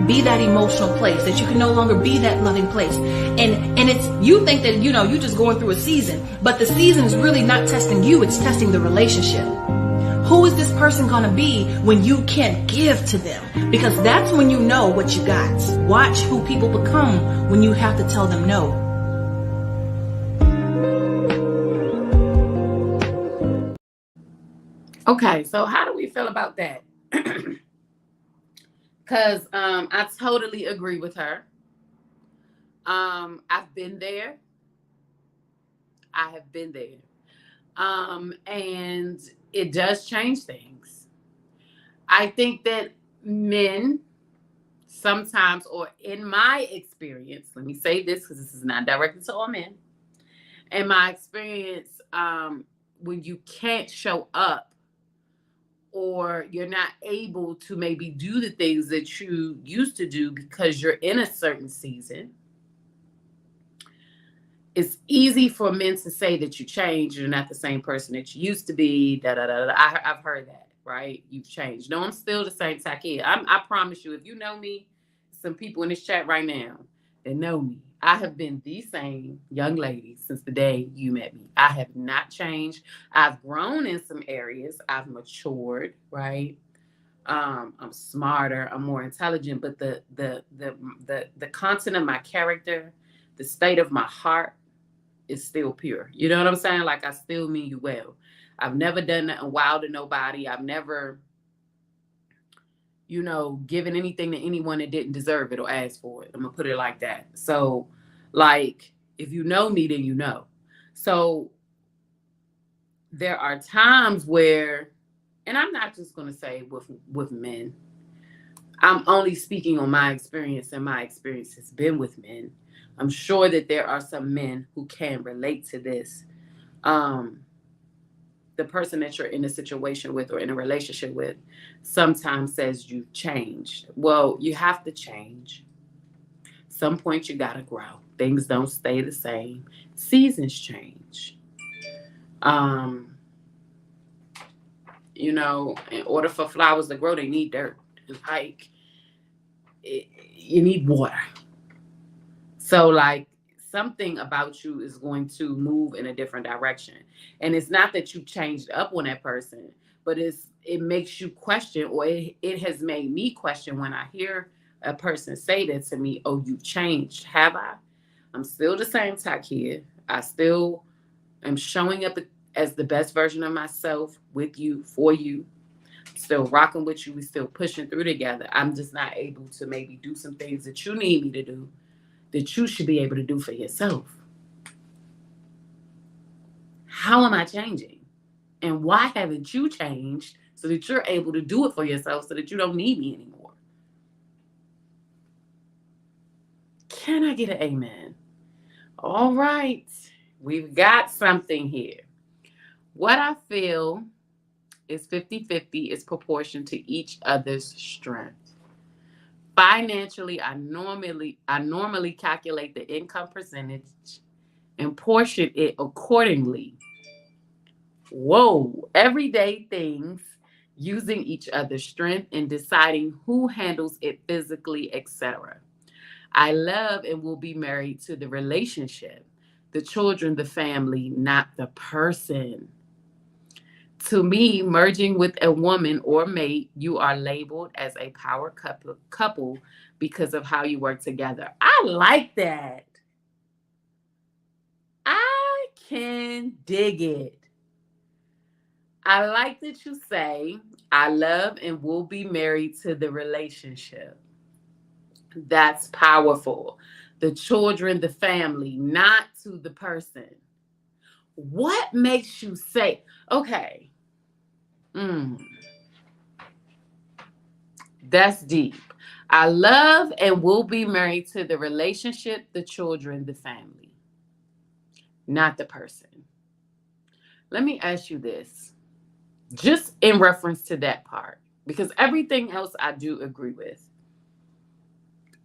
be that emotional place, that you can no longer be that loving place. And it's, you think that, you're just going through a season, but the season is really not testing you, it's testing the relationship. Who is this person going to be when you can't give to them? Because that's when you know what you got. Watch who people become when you have to tell them no. Okay, so how do we feel about that? Because I totally agree with her. I've been there. I have been there. And it does change things. I think that men sometimes, or in my experience, let me say this because this is not directed to all men. In my experience, when you can't show up, or you're not able to maybe do the things that you used to do because you're in a certain season, it's easy for men to say that you changed, you're not the same person that you used to be, I've heard that, right? You've changed. No, I'm still the same Takia. I promise you, if you know me, some people in this chat right now that know me, I have been the same young lady since the day you met me. I have not changed. I've grown in some areas. I've matured, right? I'm smarter. I'm more intelligent. But the content of my character, the state of my heart is still pure. You know what I'm saying? Like, I still mean you well. I've never done nothing wild to nobody. I've never, given anything to anyone that didn't deserve it or ask for it. I'm going to put it like that. So, like, if you know me, then you know. So there are times where, and I'm not just going to say with men, I'm only speaking on my experience, and my experience has been with men. I'm sure that there are some men who can relate to this. The person that you're in a situation with or in a relationship with sometimes says you've changed. Well, you have to change. Some point you got to grow. Things don't stay the same. Seasons change. In order for flowers to grow, they need dirt. Like, you need water. So, like, something about you is going to move in a different direction. And it's not that you changed up on that person, but it makes you question, or it has made me question when I hear a person say that to me, oh, you've changed. Have I? I'm still the same Takia. I still am showing up as the best version of myself with you, for you. Still rocking with you. We still pushing through together. I'm just not able to maybe do some things that you need me to do that you should be able to do for yourself. How am I changing? And why haven't you changed so that you're able to do it for yourself so that you don't need me anymore? Can I get an amen? All right. We've got something here. What I feel is 50-50 is proportion to each other's strength. Financially, I normally calculate the income percentage and portion it accordingly. Whoa, everyday things, using each other's strength and deciding who handles it physically, etc. I love and will be married to the relationship, the children, the family, not the person. To me, merging with a woman or mate, you are labeled as a power couple because of how you work together. I like that. I can dig it. I like that you say, I love and will be married to the relationship. That's powerful. The children, the family, not to the person. What makes you say, okay, That's deep. I love and will be married to the relationship, the children, the family, not the person. Let me ask you this, just in reference to that part, because everything else I do agree with.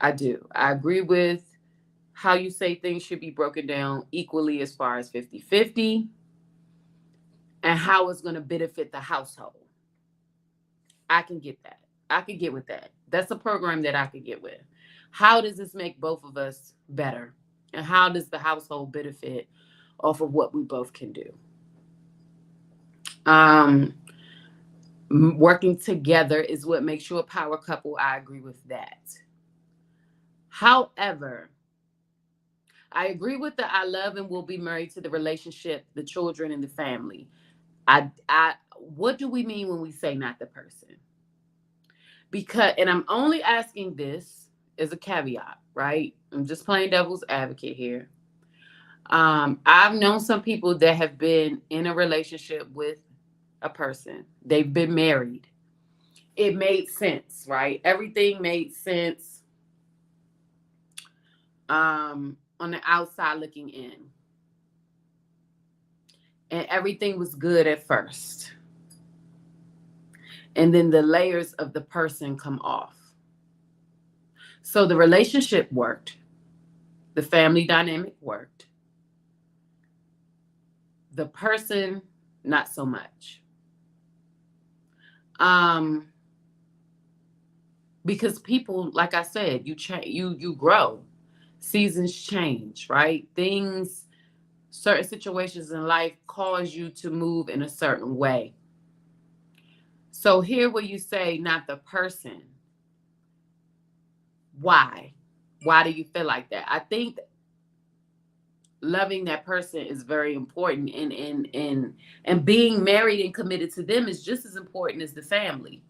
I do. I agree with how you say things should be broken down equally as far as 50-50, and how it's going to benefit the household. I can get that. I can get with that. That's a program that I could get with. How does this make both of us better? And how does the household benefit off of what we both can do? Working together is what makes you a power couple. I agree with that. However, I agree with the I love and will be married to the relationship, the children, and the family. What do we mean when we say not the person? Because, and I'm only asking this as a caveat, right? I'm just playing devil's advocate here. I've known some people that have been in a relationship with a person. They've been married. It made sense, right? Everything made sense on the outside looking in. And everything was good at first. And then the layers of the person come off. So the relationship worked. The family dynamic worked. The person, not so much. Because people, like I said, you grow. Seasons change, right? Certain situations in life cause you to move in a certain way. So here where you say not the person, why? Why do you feel like that? I think loving that person is very important, and being married and committed to them is just as important as the family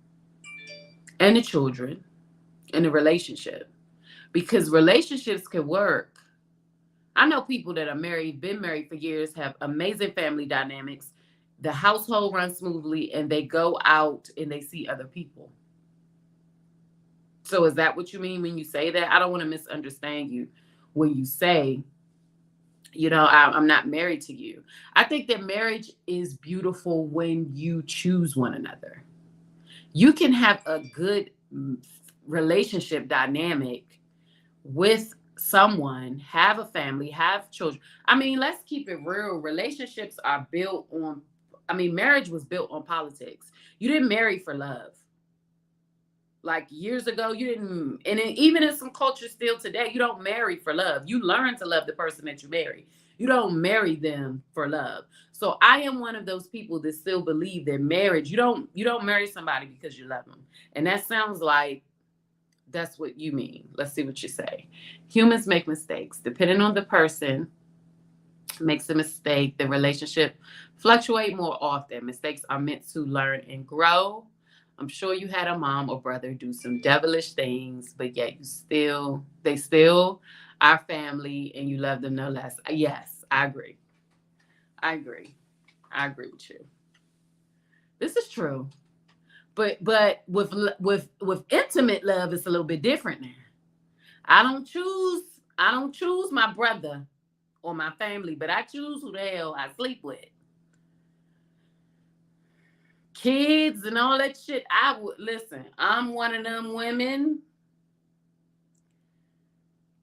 and the children and the relationship, because relationships can work. I know people that are married, been married for years, have amazing family dynamics. The household runs smoothly and they go out and they see other people. So is that what you mean when you say that? I don't want to misunderstand you when you say, I'm not married to you. I think that marriage is beautiful when you choose one another. You can have a good relationship dynamic with someone, have a family, have children. I mean, let's keep it real. Relationships are built on, marriage was built on politics. You didn't marry for love. Like years ago, you didn't, and even in some cultures still today, you don't marry for love. You learn to love the person that you marry. You don't marry them for love. So I am one of those people that still believe that marriage, you don't marry somebody because you love them. And that sounds like that's what you mean. Let's see what you say. Humans make mistakes. Depending on the person makes a mistake, the relationship fluctuate more often. Mistakes are meant to learn and grow. I'm sure you had a mom or brother do some devilish things, but yet they still are family and you love them no less. Yes, I agree. I agree with you. This is true. But with intimate love, it's a little bit different now. I don't choose my brother or my family, but I choose who the hell I sleep with. Kids and all that shit. Listen, I'm one of them women.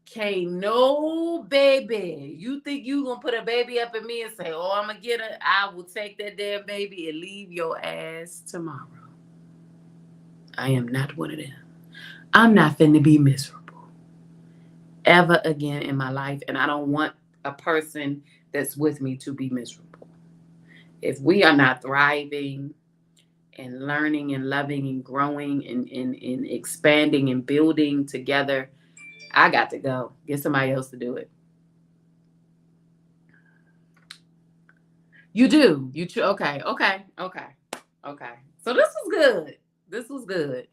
Can't no baby. You think you gonna put a baby up in me and say, oh, I'm gonna get her? I will take that damn baby and leave your ass tomorrow. I am not one of them. I'm not finna be miserable ever again in my life. And I don't want a person that's with me to be miserable. If we are not thriving and learning and loving and growing and expanding and building together, I got to go. Get somebody else to do it. You do. Okay. So this was good.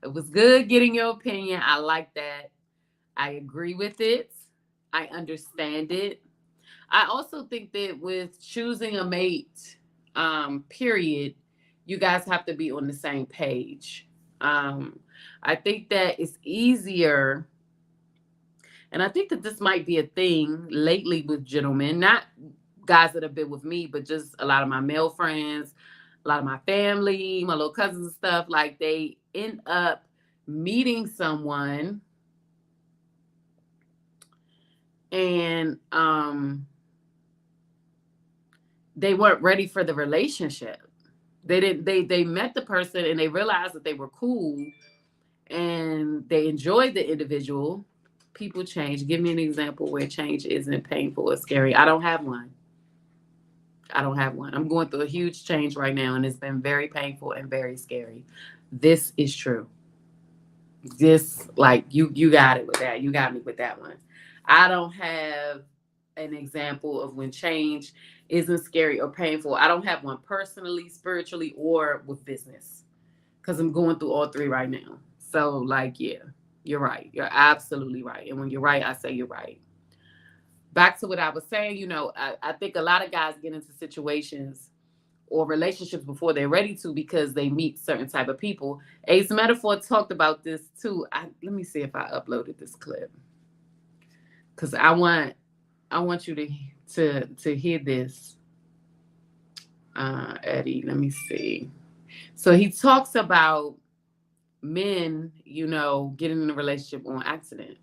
It was good getting your opinion. I like that. I agree with it. I understand it. I also think that with choosing a mate, period, you guys have to be on the same page. I think that it's easier, and I think that this might be a thing lately with gentlemen, not guys that have been with me, but just a lot of my male friends, a lot of my family, my little cousins and stuff. Like, they end up meeting someone, and they weren't ready for the relationship. They met the person and they realized that they were cool and they enjoyed the individual. People change. Give me an example where change isn't painful or scary. I don't have one. I'm going through a huge change right now, and it's been very painful and very scary. This is true. This, like, you got it with that. You got me with that one. I don't have an example of when change isn't scary or painful. I don't have one personally, spiritually, or with business, because I'm going through all three right now. So, like, yeah, you're right. You're absolutely right. And when you're right, I say you're right. Back to what I was saying, I think a lot of guys get into situations or relationships before they're ready to, because they meet certain type of people. Ace Metaphor talked about this too. Let me see if I uploaded this clip, because I want you to hear this. Eddie, let me see. So he talks about men, getting in a relationship on accident.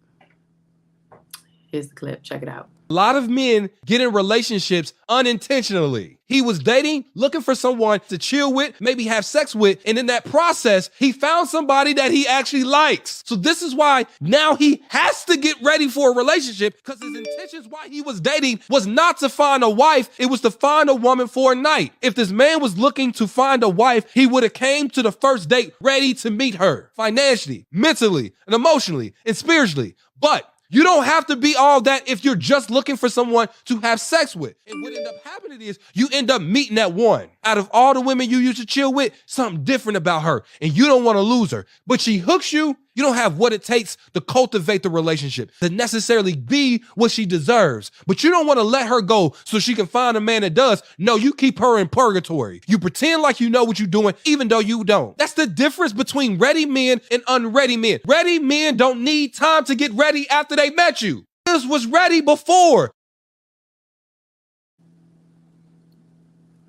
Here's the clip. Check it out. A lot of men get in relationships unintentionally. He was dating, looking for someone to chill with, maybe have sex with, and in that process, he found somebody that he actually likes. So this is why now he has to get ready for a relationship, because his intentions while he was dating was not to find a wife, it was to find a woman for a night. If this man was looking to find a wife, he would have came to the first date ready to meet her financially, mentally, and emotionally, and spiritually. But you don't have to be all that if you're just looking for someone to have sex with. And what end up happening is you end up meeting that one. Out of all the women you used to chill with, something different about her, and you don't want to lose her. But she hooks you. You don't have what it takes to cultivate the relationship, to necessarily be what she deserves. But you don't want to let her go so she can find a man that does. No, you keep her in purgatory. You pretend like you know what you're doing, even though you don't. That's the difference between ready men and unready men. Ready men don't need time to get ready after they met you. This was ready before.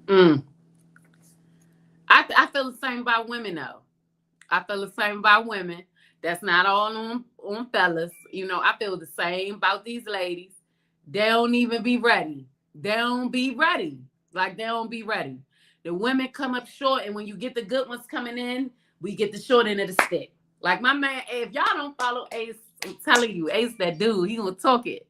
I feel the same about women, though. I feel the same about women. That's not all on fellas. I feel the same about these ladies. They don't even be ready. They don't be ready. Like, they don't be ready. The women come up short, and when you get the good ones coming in, we get the short end of the stick. Like my man, if y'all don't follow Ace, I'm telling you, Ace, that dude, he gonna talk it.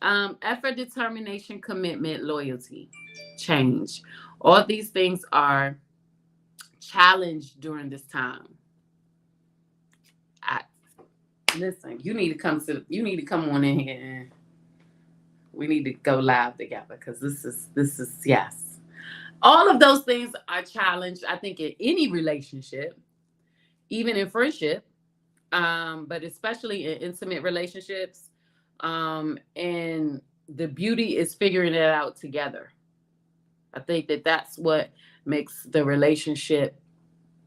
Effort, determination, commitment, loyalty, change. All these things are challenged during this time. Listen, you need to come on in here, and we need to go live together, because this is yes. All of those things are challenged, I think, in any relationship, even in friendship, but especially in intimate relationships. And the beauty is figuring it out together. I think that that's what makes the relationship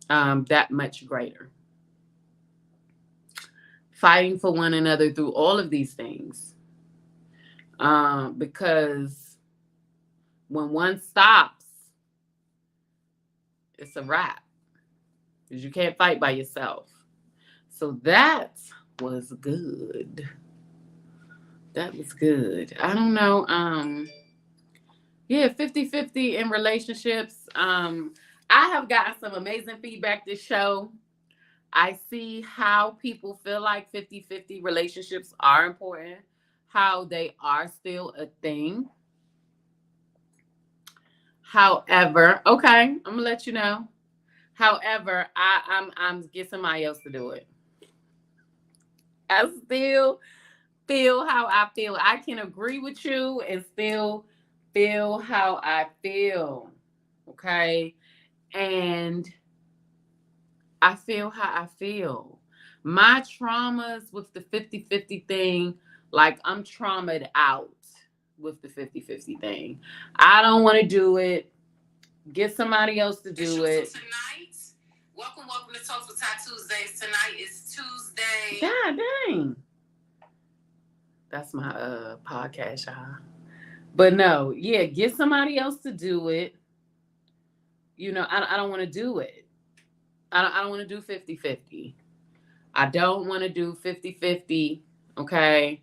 that much greater. Fighting for one another through all of these things. Because when one stops, it's a wrap. Because you can't fight by yourself. So that was good. That was good. I don't know. 50-50 in relationships. I have gotten some amazing feedback this show. I see how people feel like 50-50 relationships are important, how they are still a thing. However, okay, I'm gonna let you know. However, I'm get somebody else to do it. I still feel how I feel. I can agree with you and still feel how I feel. Okay. And I feel how I feel. My traumas with the 50-50 thing, like, I'm traumatized out with the 50-50 thing. I don't want to do it. Get somebody else to do it. Welcome to TalksWitTy Tuesdayz. Tonight is Tuesday. God dang. That's my podcast, y'all. But no, yeah, get somebody else to do it. You know, I don't want to do it. I don't want to do 50-50. I don't want to do 50-50. Okay.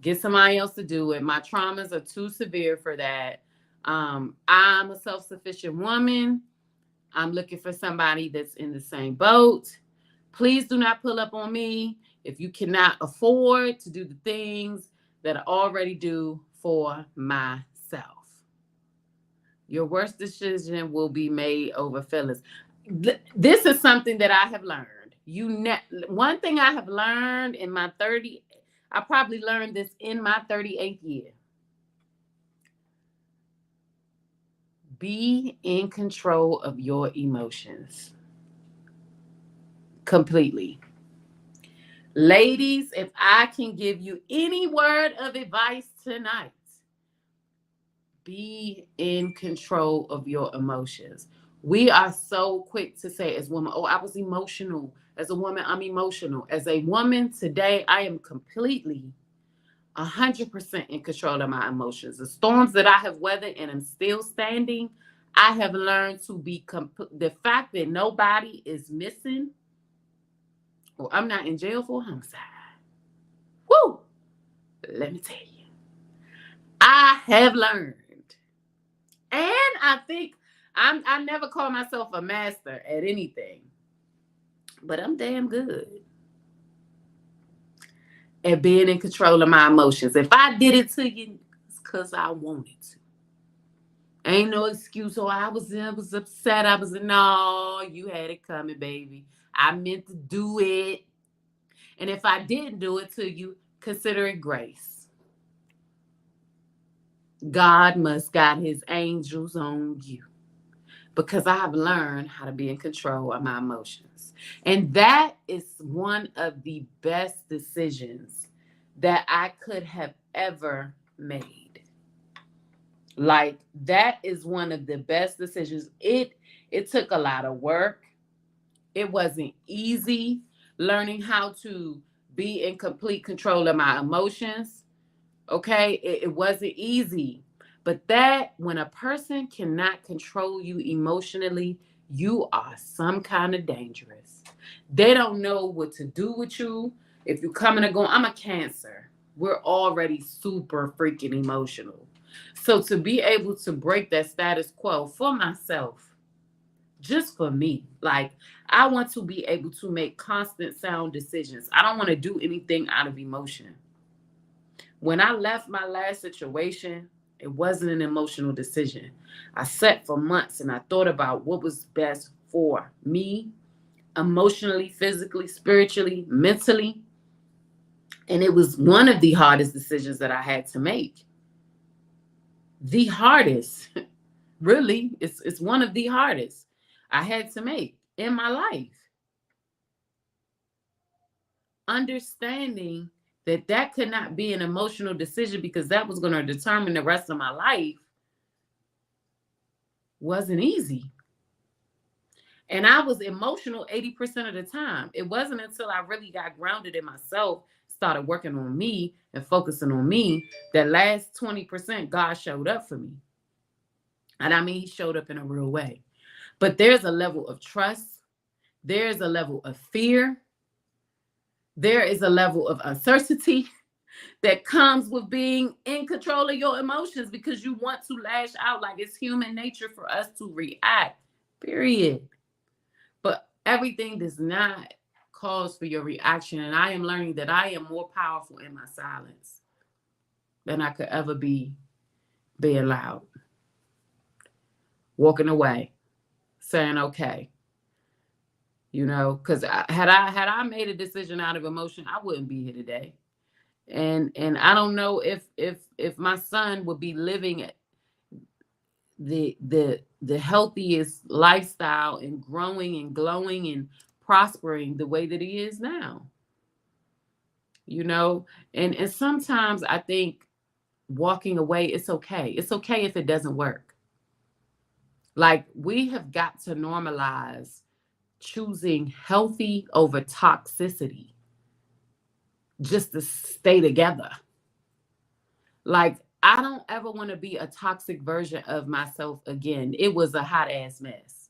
Get somebody else to do it. My traumas are too severe for that. I'm a self-sufficient woman. I'm looking for somebody that's in the same boat. Please do not pull up on me if you cannot afford to do the things that I already do for myself. Your worst decision will be made over feelings. This is something that I have learned. One thing I have learned in my 30, I probably learned this in my 38th year. Be in control of your emotions. Completely. Ladies, if I can give you any word of advice tonight, be in control of your emotions. We are so quick to say as women, oh, I was emotional. As a woman, I'm emotional. As a woman today, I am completely 100% in control of my emotions. The storms that I have weathered and I'm still standing, I have learned to be the fact that nobody is missing or I'm not in jail for homicide. Woo! Let me tell you. I have learned. And I think I never call myself a master at anything. But I'm damn good at being in control of my emotions. If I did it to you, it's because I wanted to. Ain't no excuse. Oh, I was upset. No, you had it coming, baby. I meant to do it. And if I didn't do it to you, consider it grace. God must guide his angels on you. Because I have learned how to be in control of my emotions. And that is one of the best decisions that I could have ever made. Like, that is one of the best decisions. It took a lot of work. It wasn't easy learning how to be in complete control of my emotions. Okay? It wasn't easy. But that, when a person cannot control you emotionally, you are some kind of dangerous. They don't know what to do with you. If you're coming or going, I'm a Cancer. We're already super freaking emotional. So to be able to break that status quo for myself, just for me, like, I want to be able to make constant sound decisions. I don't want to do anything out of emotion. When I left my last situation, it wasn't an emotional decision. I sat for months and I thought about what was best for me, emotionally, physically, spiritually, mentally. And it was one of the hardest decisions that I had to make. The hardest, really, it's one of the hardest I had to make in my life. Understanding that could not be an emotional decision because that was going to determine the rest of my life wasn't easy. And I was emotional 80% of the time. It wasn't until I really got grounded in myself, started working on me and focusing on me, that last 20% God showed up for me. And I mean, he showed up in a real way. But there's a level of trust. There's a level of fear. There is a level of uncertainty that comes with being in control of your emotions because you want to lash out. Like, it's human nature for us to react, period. But everything does not cause for your reaction. And I am learning that I am more powerful in my silence than I could ever be being loud. Walking away, saying, okay. You know, because had I made a decision out of emotion, I wouldn't be here today. And I don't know if my son would be living the healthiest lifestyle and growing and glowing and prospering the way that he is now. You know, and sometimes I think walking away, it's okay. It's okay if it doesn't work. Like, we have got to normalize choosing healthy over toxicity just to stay together. Like, I don't ever want to be a toxic version of myself again. It was a hot ass mess.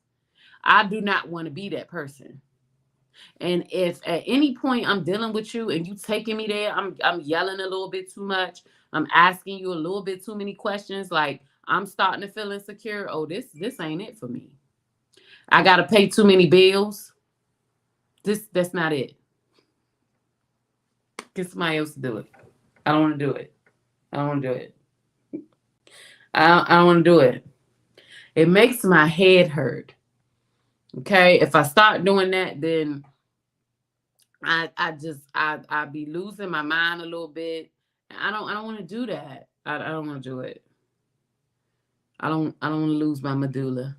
I do not want to be that person. And if at any point I'm dealing with you and you taking me there, I'm yelling a little bit too much. I'm asking you a little bit too many questions. Like, I'm starting to feel insecure. Oh, this ain't it for me. I gotta pay too many bills. That's not it. Get somebody else to do it. I don't want to do it. I don't want to do it. I don't want to do it. It makes my head hurt. Okay, if I start doing that, then I be losing my mind a little bit. I don't want to do that. I don't want to do it. I don't want to lose my medulla.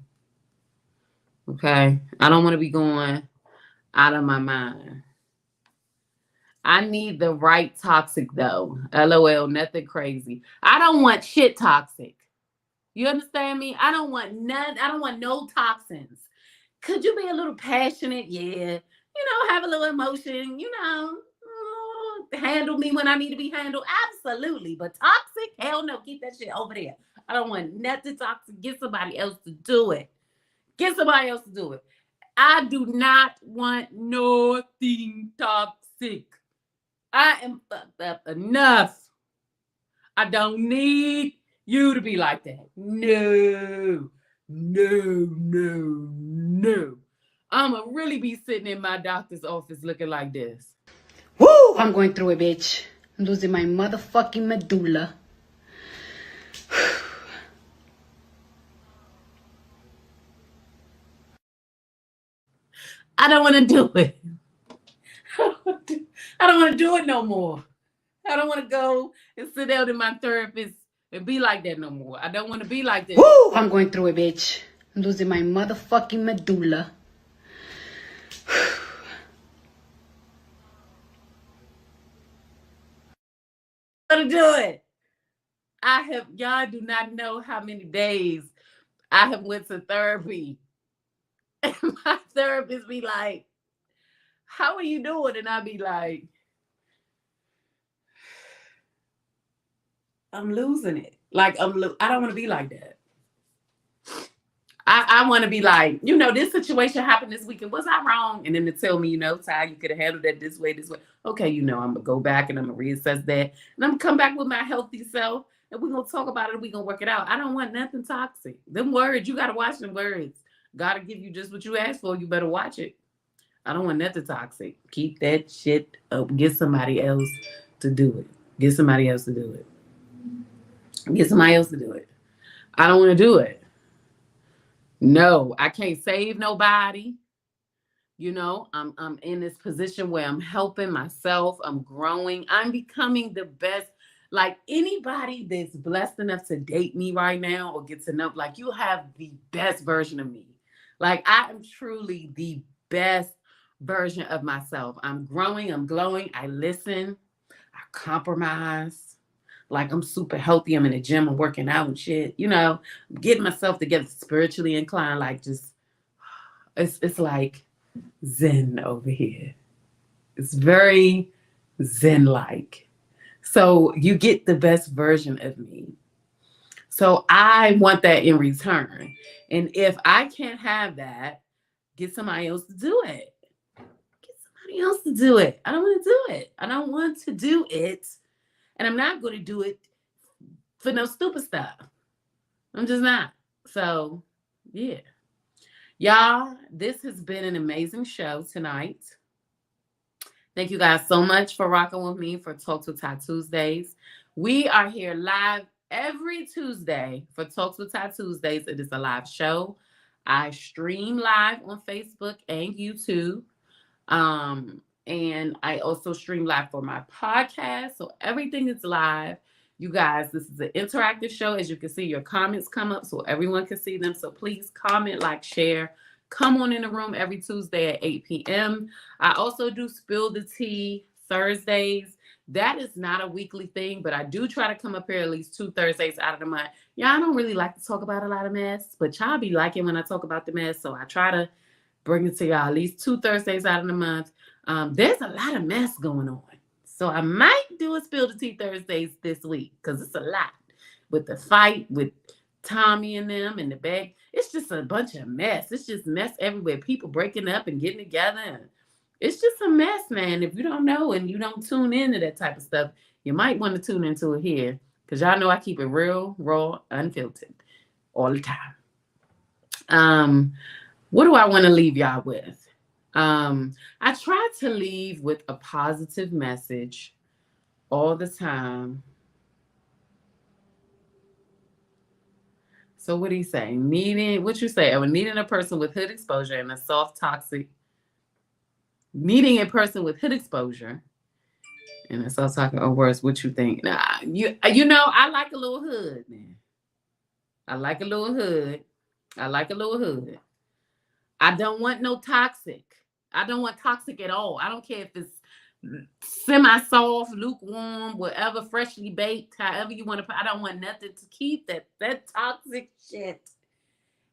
Okay, I don't want to be going out of my mind. I need the right toxic though. LOL, nothing crazy. I don't want shit toxic. You understand me? I don't want none. I don't want no toxins. Could you be a little passionate? Yeah. Have a little emotion, handle me when I need to be handled. Absolutely. But toxic? Hell no. Keep that shit over there. I don't want nothing toxic. Get somebody else to do it. Get somebody else to do it. I do not want nothing toxic. I am fucked up enough. I don't need you to be like that. No. I'ma really be sitting in my doctor's office looking like this. Woo! I'm going through it, bitch. I'm losing my motherfucking medulla. I don't want to do it. I don't want to do it no more. I don't want to go and sit down in my therapist and be like that no more. I don't want to be like that. Woo! I'm going through it, bitch. I'm losing my motherfucking medulla. To do it. Y'all do not know how many days I have went to therapy. And my therapist be like, how are you doing? And I be like, I'm losing it. Like, I don't want to be like that. I want to be like, this situation happened this weekend. Was I wrong? And then to tell me, Ty, you could have handled that this way. Okay, I'm going to go back and I'm going to reassess that. And I'm going to come back with my healthy self. And we're going to talk about it and we're going to work it out. I don't want nothing toxic. Them words, you got to watch them words. God will give you just what you asked for. You better watch it. I don't want nothing toxic. Keep that shit up. Get somebody else to do it. Get somebody else to do it. Get somebody else to do it. I don't want to do it. No, I can't save nobody. I'm in this position where I'm helping myself. I'm growing. I'm becoming the best. Like, anybody that's blessed enough to date me right now or get to know, like, you have the best version of me. Like, I am truly the best version of myself. I'm growing. I'm glowing. I listen. I compromise. Like, I'm super healthy. I'm in the gym. I'm working out and shit. Getting myself together, spiritually inclined. Like, just, it's like Zen over here. It's very Zen-like. So you get the best version of me. So I want that in return. And if I can't have that, get somebody else to do it. Get somebody else to do it. I don't want to do it. I don't want to do it. And I'm not going to do it for no stupid stuff. I'm just not. So, yeah. Y'all, this has been an amazing show tonight. Thank you guys so much for rocking with me for Talks with Ty Tuesdays. We are here live every Tuesday for Talks with Ty Tuesdays. It is a live show. I stream live on Facebook and YouTube. And I also stream live for my podcast. So everything is live. You guys, this is an interactive show. As you can see, your comments come up so everyone can see them. So please comment, like, share. Come on in the room every Tuesday at 8 p.m. I also do Spill the Tea Thursdays. That is not a weekly thing, but I do try to come up here at least 2 Thursdays out of the month. Yeah, I don't really like to talk about a lot of mess, but y'all be liking when I talk about the mess. So I try to bring it to y'all at least 2 Thursdays out of the month. There's a lot of mess going on. So I might do a Spill the Tea Thursdays this week because it's a lot. With the fight with Tommy and them and the bag. It's just a bunch of mess. It's just mess everywhere. People breaking up and getting together. And it's just a mess, man. If you don't know and you don't tune into that type of stuff, you might want to tune into it here. Because y'all know I keep it real, raw, unfiltered all the time. What do I want to leave y'all with? I try to leave with a positive message all the time. So what do you say? What you say? Needing a person with hood exposure and a soft toxic. Needing a person with hood exposure and a soft toxic or worse. What you think? Nah, you know, I like a little hood, man. I like a little hood. I don't want no toxic. I don't want toxic at all. I don't care if it's semi-soft, lukewarm, whatever, freshly baked, however you want to put. I don't want nothing to keep that. That toxic shit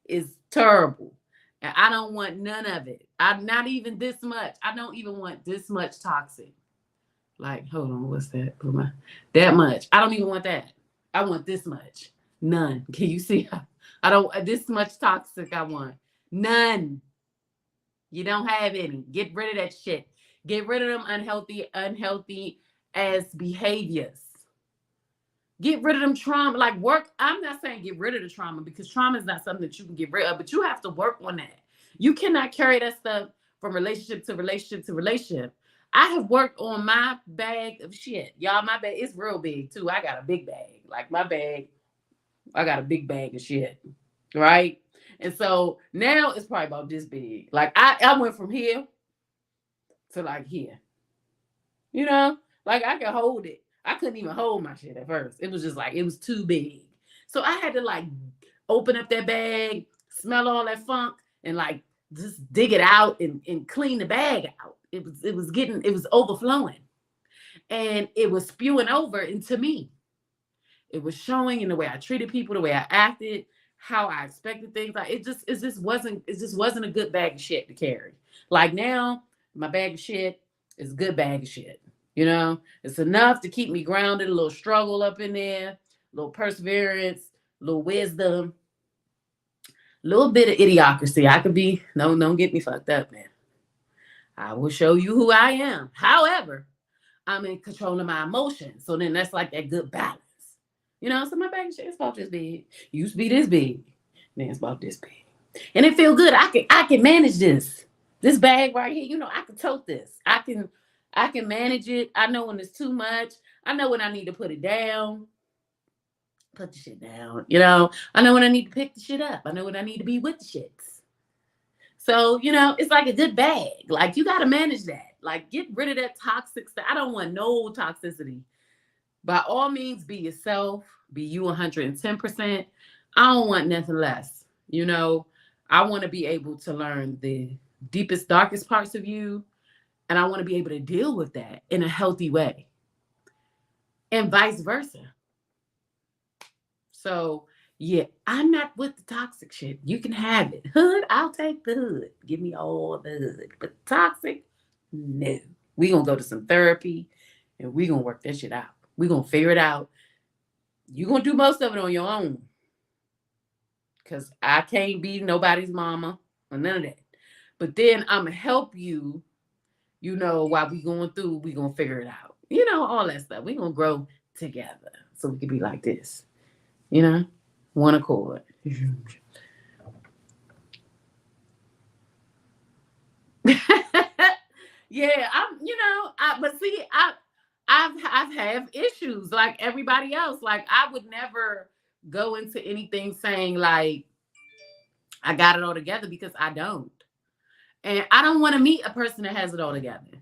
is terrible. And I don't want none of it. I'm not even this much. I don't even want this much toxic. Like, hold on, what's that? That much. I don't even want that. I want this much. None. Can you see? I don't this much toxic I want. None. You don't have any. Get rid of that shit. Get rid of them unhealthy as behaviors. Get rid of them trauma. Like work. I'm not saying get rid of the trauma because trauma is not something that you can get rid of, but you have to work on that. You cannot carry that stuff from relationship to relationship to relationship. I have worked on my bag of shit. Y'all, my bag is real big too. I got a big bag. Like my bag, I got a big bag of shit. Right? And so now it's probably about this big. Like I went from here to like here. You know? Like I could hold it. I couldn't even hold my shit at first. It was just like, it was too big. So I had to like open up that bag, smell all that funk, and like just dig it out and clean the bag out. It was overflowing. And it was spewing over into me. It was showing in the way I treated people, the way I acted, how I expected things. Like it just wasn't a good bag of shit to carry. Like now, my bag of shit is a good bag of shit. You know, it's enough to keep me grounded, a little struggle up in there, a little perseverance, a little wisdom, a little bit of idiocracy. I could be, don't get me fucked up, man. I will show you who I am. However, I'm in control of my emotions. So then that's like that good balance. You know, so my bag of shit is about this big. Used to be this big. Then it's about this big. And it feel good. I can manage this. This bag right here, you know, I can tote this. I can manage it. I know when it's too much. I know when I need to put it down. Put the shit down. You know, I know when I need to pick the shit up. I know when I need to be with the shits. So, you know, it's like a good bag. Like, you got to manage that. Like, get rid of that toxic stuff. I don't want no toxicity. By all means, be yourself. Be you 110%. I don't want nothing less. You know, I want to be able to learn the deepest, darkest parts of you. And I want to be able to deal with that in a healthy way. And vice versa. So, yeah, I'm not with the toxic shit. You can have it. Hood, I'll take the hood. Give me all the hood. But toxic, no. We're going to go to some therapy and we're going to work that shit out. We're going to figure it out. You're going to do most of it on your own. Because I can't be nobody's mama or none of that. But then I'm going to help you. You know, while we going through, we going to figure it out. You know, all that stuff. We're going to grow together. So we can be like this. You know? One accord. Yeah, I've had issues like everybody else. Like I would never go into anything saying like, I got it all together because I don't. And I don't want to meet a person that has it all together.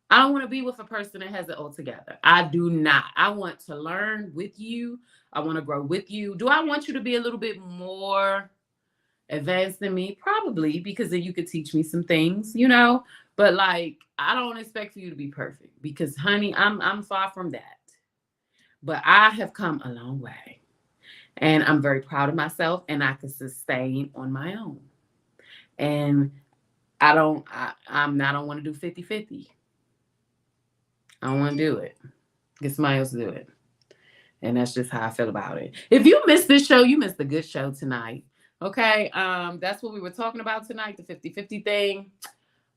I don't want to be with a person that has it all together. I do not. I want to learn with you. I want to grow with you. Do I want you to be a little bit more advanced than me? Probably, because then you could teach me some things, you know? But like, I don't expect for you to be perfect because, honey, I'm far from that. But I have come a long way. And I'm very proud of myself and I can sustain on my own. And I don't want to do 50-50. I don't want to do it. Get somebody else to do it. And that's just how I feel about it. If you missed this show, you missed a good show tonight. Okay. That's what we were talking about tonight, the 50-50 thing.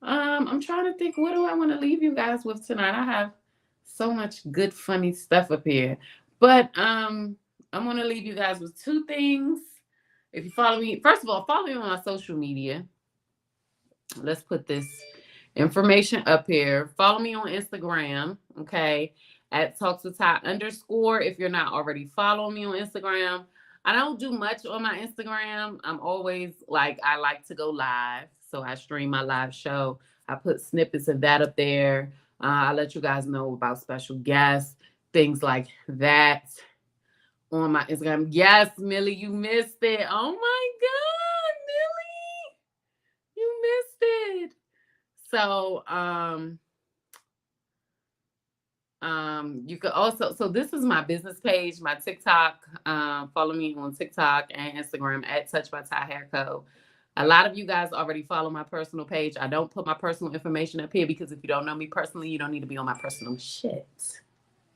I'm trying to think, what do I want to leave you guys with tonight? I have so much good, funny stuff up here. But I'm going to leave you guys with two things. If you follow me, first of all, follow me on my social media. Let's put this information up here. Follow me on Instagram, okay, at TalksWitTy_. If you're not already following me on Instagram, I don't do much on my Instagram. I'm always I like to go live. So I stream my live show. I put snippets of that up there. I let you guys know about special guests, things like that on my Instagram. Yes, Millie, you missed it. Oh my God, Millie, you missed it. So, you could also, so this is my business page, my TikTok. Follow me on TikTok and Instagram at Touch by Ty Hair Co. A lot of you guys already follow my personal page. I don't put my personal information up here because if you don't know me personally, you don't need to be on my personal shit.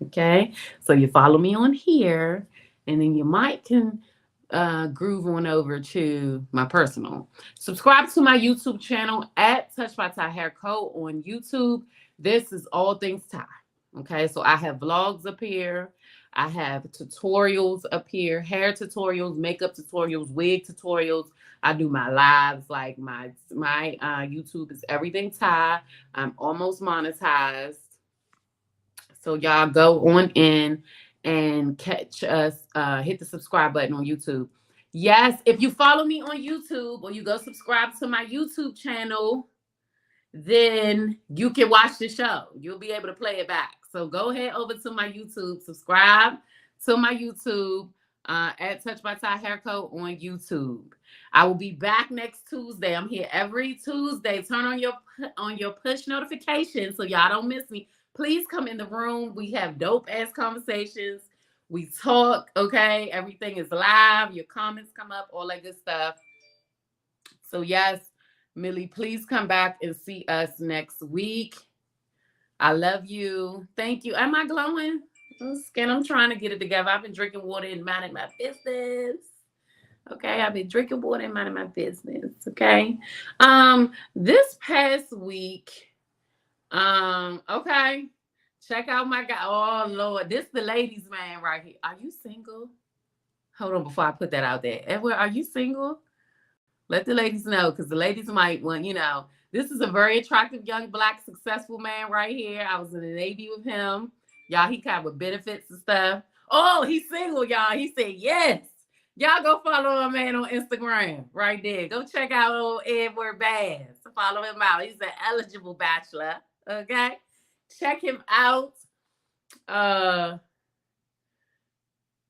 Okay? So you follow me on here, and then you might can groove on over to my personal. Subscribe to my YouTube channel at Touch by Ty Hair Co. on YouTube. This is all things Ty. Okay, so I have vlogs up here. I have tutorials up here, hair tutorials, makeup tutorials, wig tutorials. I do my lives, like my YouTube is everything Ty. I'm almost monetized. So y'all go on in and catch us, hit the subscribe button on YouTube. Yes, if you follow me on YouTube or you go subscribe to my YouTube channel, then you can watch the show. You'll be able to play it back. So go ahead over to my YouTube, subscribe to my YouTube at Touch by Ty Hair Co. on YouTube. I will be back next Tuesday. I'm here every Tuesday. Turn on your push notifications so y'all don't miss me. Please come in the room. We have dope ass conversations. We talk, okay? Everything is live. Your comments come up, all that good stuff. So yes, Millie, please come back and see us next week. I love you. Thank you. Am I glowing? Skin, I'm trying to get it together. I've been drinking water and minding my business. Okay, I've been drinking water and minding my business. Okay. This past week, okay, check out my guy. Oh Lord, this the ladies' man right here. Are you single? Hold on before I put that out there. Edward, are you single? Let the ladies know, because the ladies might want, this is a very attractive young Black successful man right here. I was in the Navy with him. Y'all, he kind of benefits and stuff. Oh, he's single, y'all. He said yes. Y'all go follow a man on Instagram right there. Go check out old Edward Bass. Follow him out. He's an eligible bachelor. Okay? Check him out.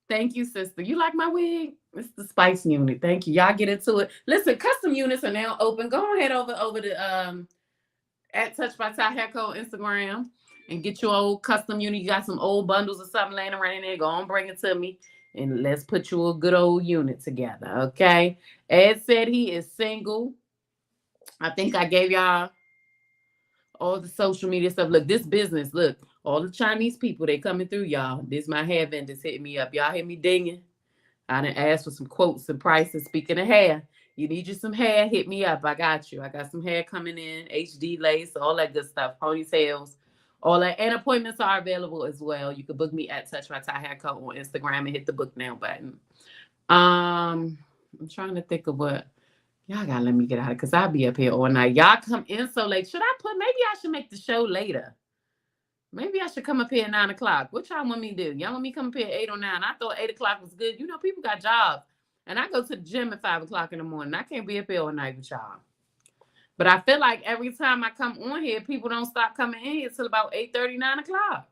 Thank you, sister. You like my wig? It's the Spice unit. Thank you. Y'all get into it. Listen, custom units are now open. Go ahead over to at Touch by Ty Hair Co. Instagram and get your old custom unit. You got some old bundles or something laying around in there. Go on, bring it to me. And let's put you a good old unit together, okay? Ed said he is single. I think I gave y'all all the social media stuff. Look, this business, look, all the Chinese people, they coming through, y'all. This my hair vendors hitting me up. Y'all hear me dinging? I done asked for some quotes and prices. Speaking of hair, you need you some hair, hit me up. I got you. I got some hair coming in, HD lace, all that good stuff, ponytails, all that. And appointments are available as well. You can book me at Touch by Ty Hair Co. on Instagram and hit the book now button. I'm trying to think of what. Y'all gotta let me get out of it because I'll be up here all night. Y'all come in so late. Maybe I should make the show later. Maybe I should come up here at 9 o'clock. What y'all want me to do? Y'all want me to come up here at 8 or 9? I thought 8 o'clock was good. People got jobs. And I go to the gym at 5 o'clock in the morning. I can't be up here all night with y'all. But I feel like every time I come on here, people don't stop coming in here till about 8:30, 9 o'clock.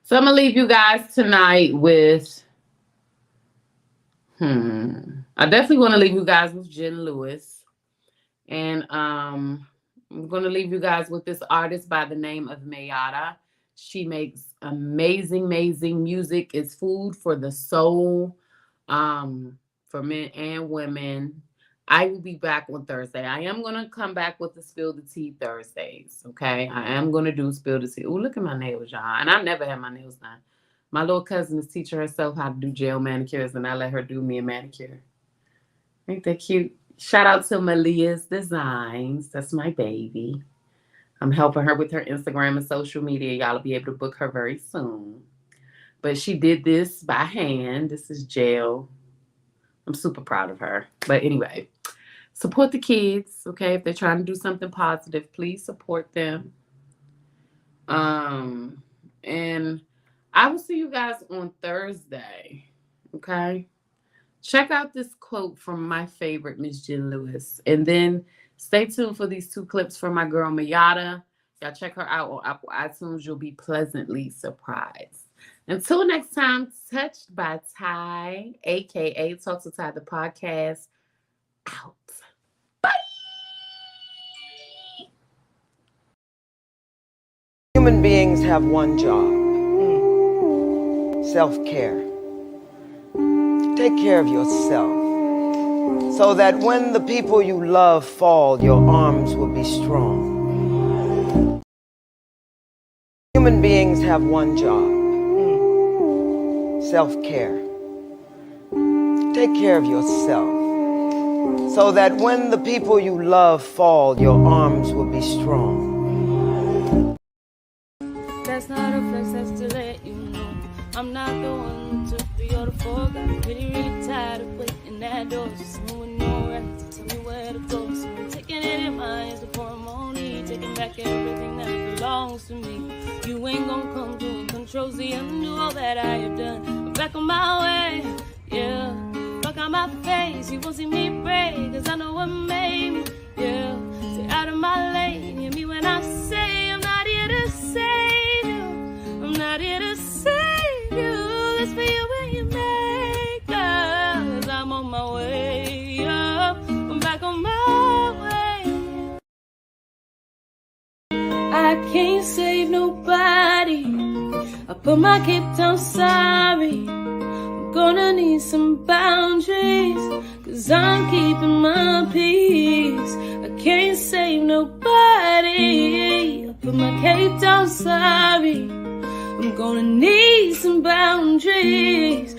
So I'm going to leave you guys tonight with... I definitely want to leave you guys with Jen Lewis. And I'm going to leave you guys with this artist by the name of Mayada. She makes amazing, amazing music. It's food for the soul. for men and women. I will be back on Thursday. I am going to come back with the Spill the Tea Thursdays, okay? I am going to do Spill the Tea. Oh, look at my nails, y'all. And I never had my nails done. My little cousin is teaching herself how to do gel manicures, and I let her do me a manicure. Ain't that cute? Shout out to Malia's Designs. That's my baby. I'm helping her with her Instagram and social media. Y'all will be able to book her very soon. But she did this by hand. This is gel. I'm super proud of her. But anyway, support the kids, okay? If they're trying to do something positive, please support them. And I will see you guys on Thursday, okay? Check out this quote from my favorite, Miss Jen Lewis. And then stay tuned for these 2 clips from my girl, Mayada. Y'all check her out on Apple iTunes. You'll be pleasantly surprised. Until next time, Touched by Ty, a.k.a. Talks with Ty, the podcast, out. Bye! Human beings have one job. Self-care. Take care of yourself so that when the people you love fall, your arms will be strong. Human beings have one job. Self-care. Take care of yourself so that when the people you love fall, your arms will be strong. That's not a flex, that's to let you know I'm not the one who took the order for. Got really, really tired of waiting at doors. Just moving no right to tell me where to go. So I'm taking it in mind as the ceremony, taking back everything that belongs to me. You ain't gonna come to control Z, undo all that I have done. I'm back on my way, yeah. Fuck out my face, you won't see me break, cause I know what made me, yeah. Stay out of my lane, hear me when I say I'm not here to save you. I'm not here to save you. That's for you when you make up, cause I'm on my way up. I'm back on my way. I can't save nobody. I put my cape down, sorry. I'm gonna need some boundaries, cause I'm keeping my peace. I can't save nobody. I put my cape down, sorry. I'm gonna need some boundaries.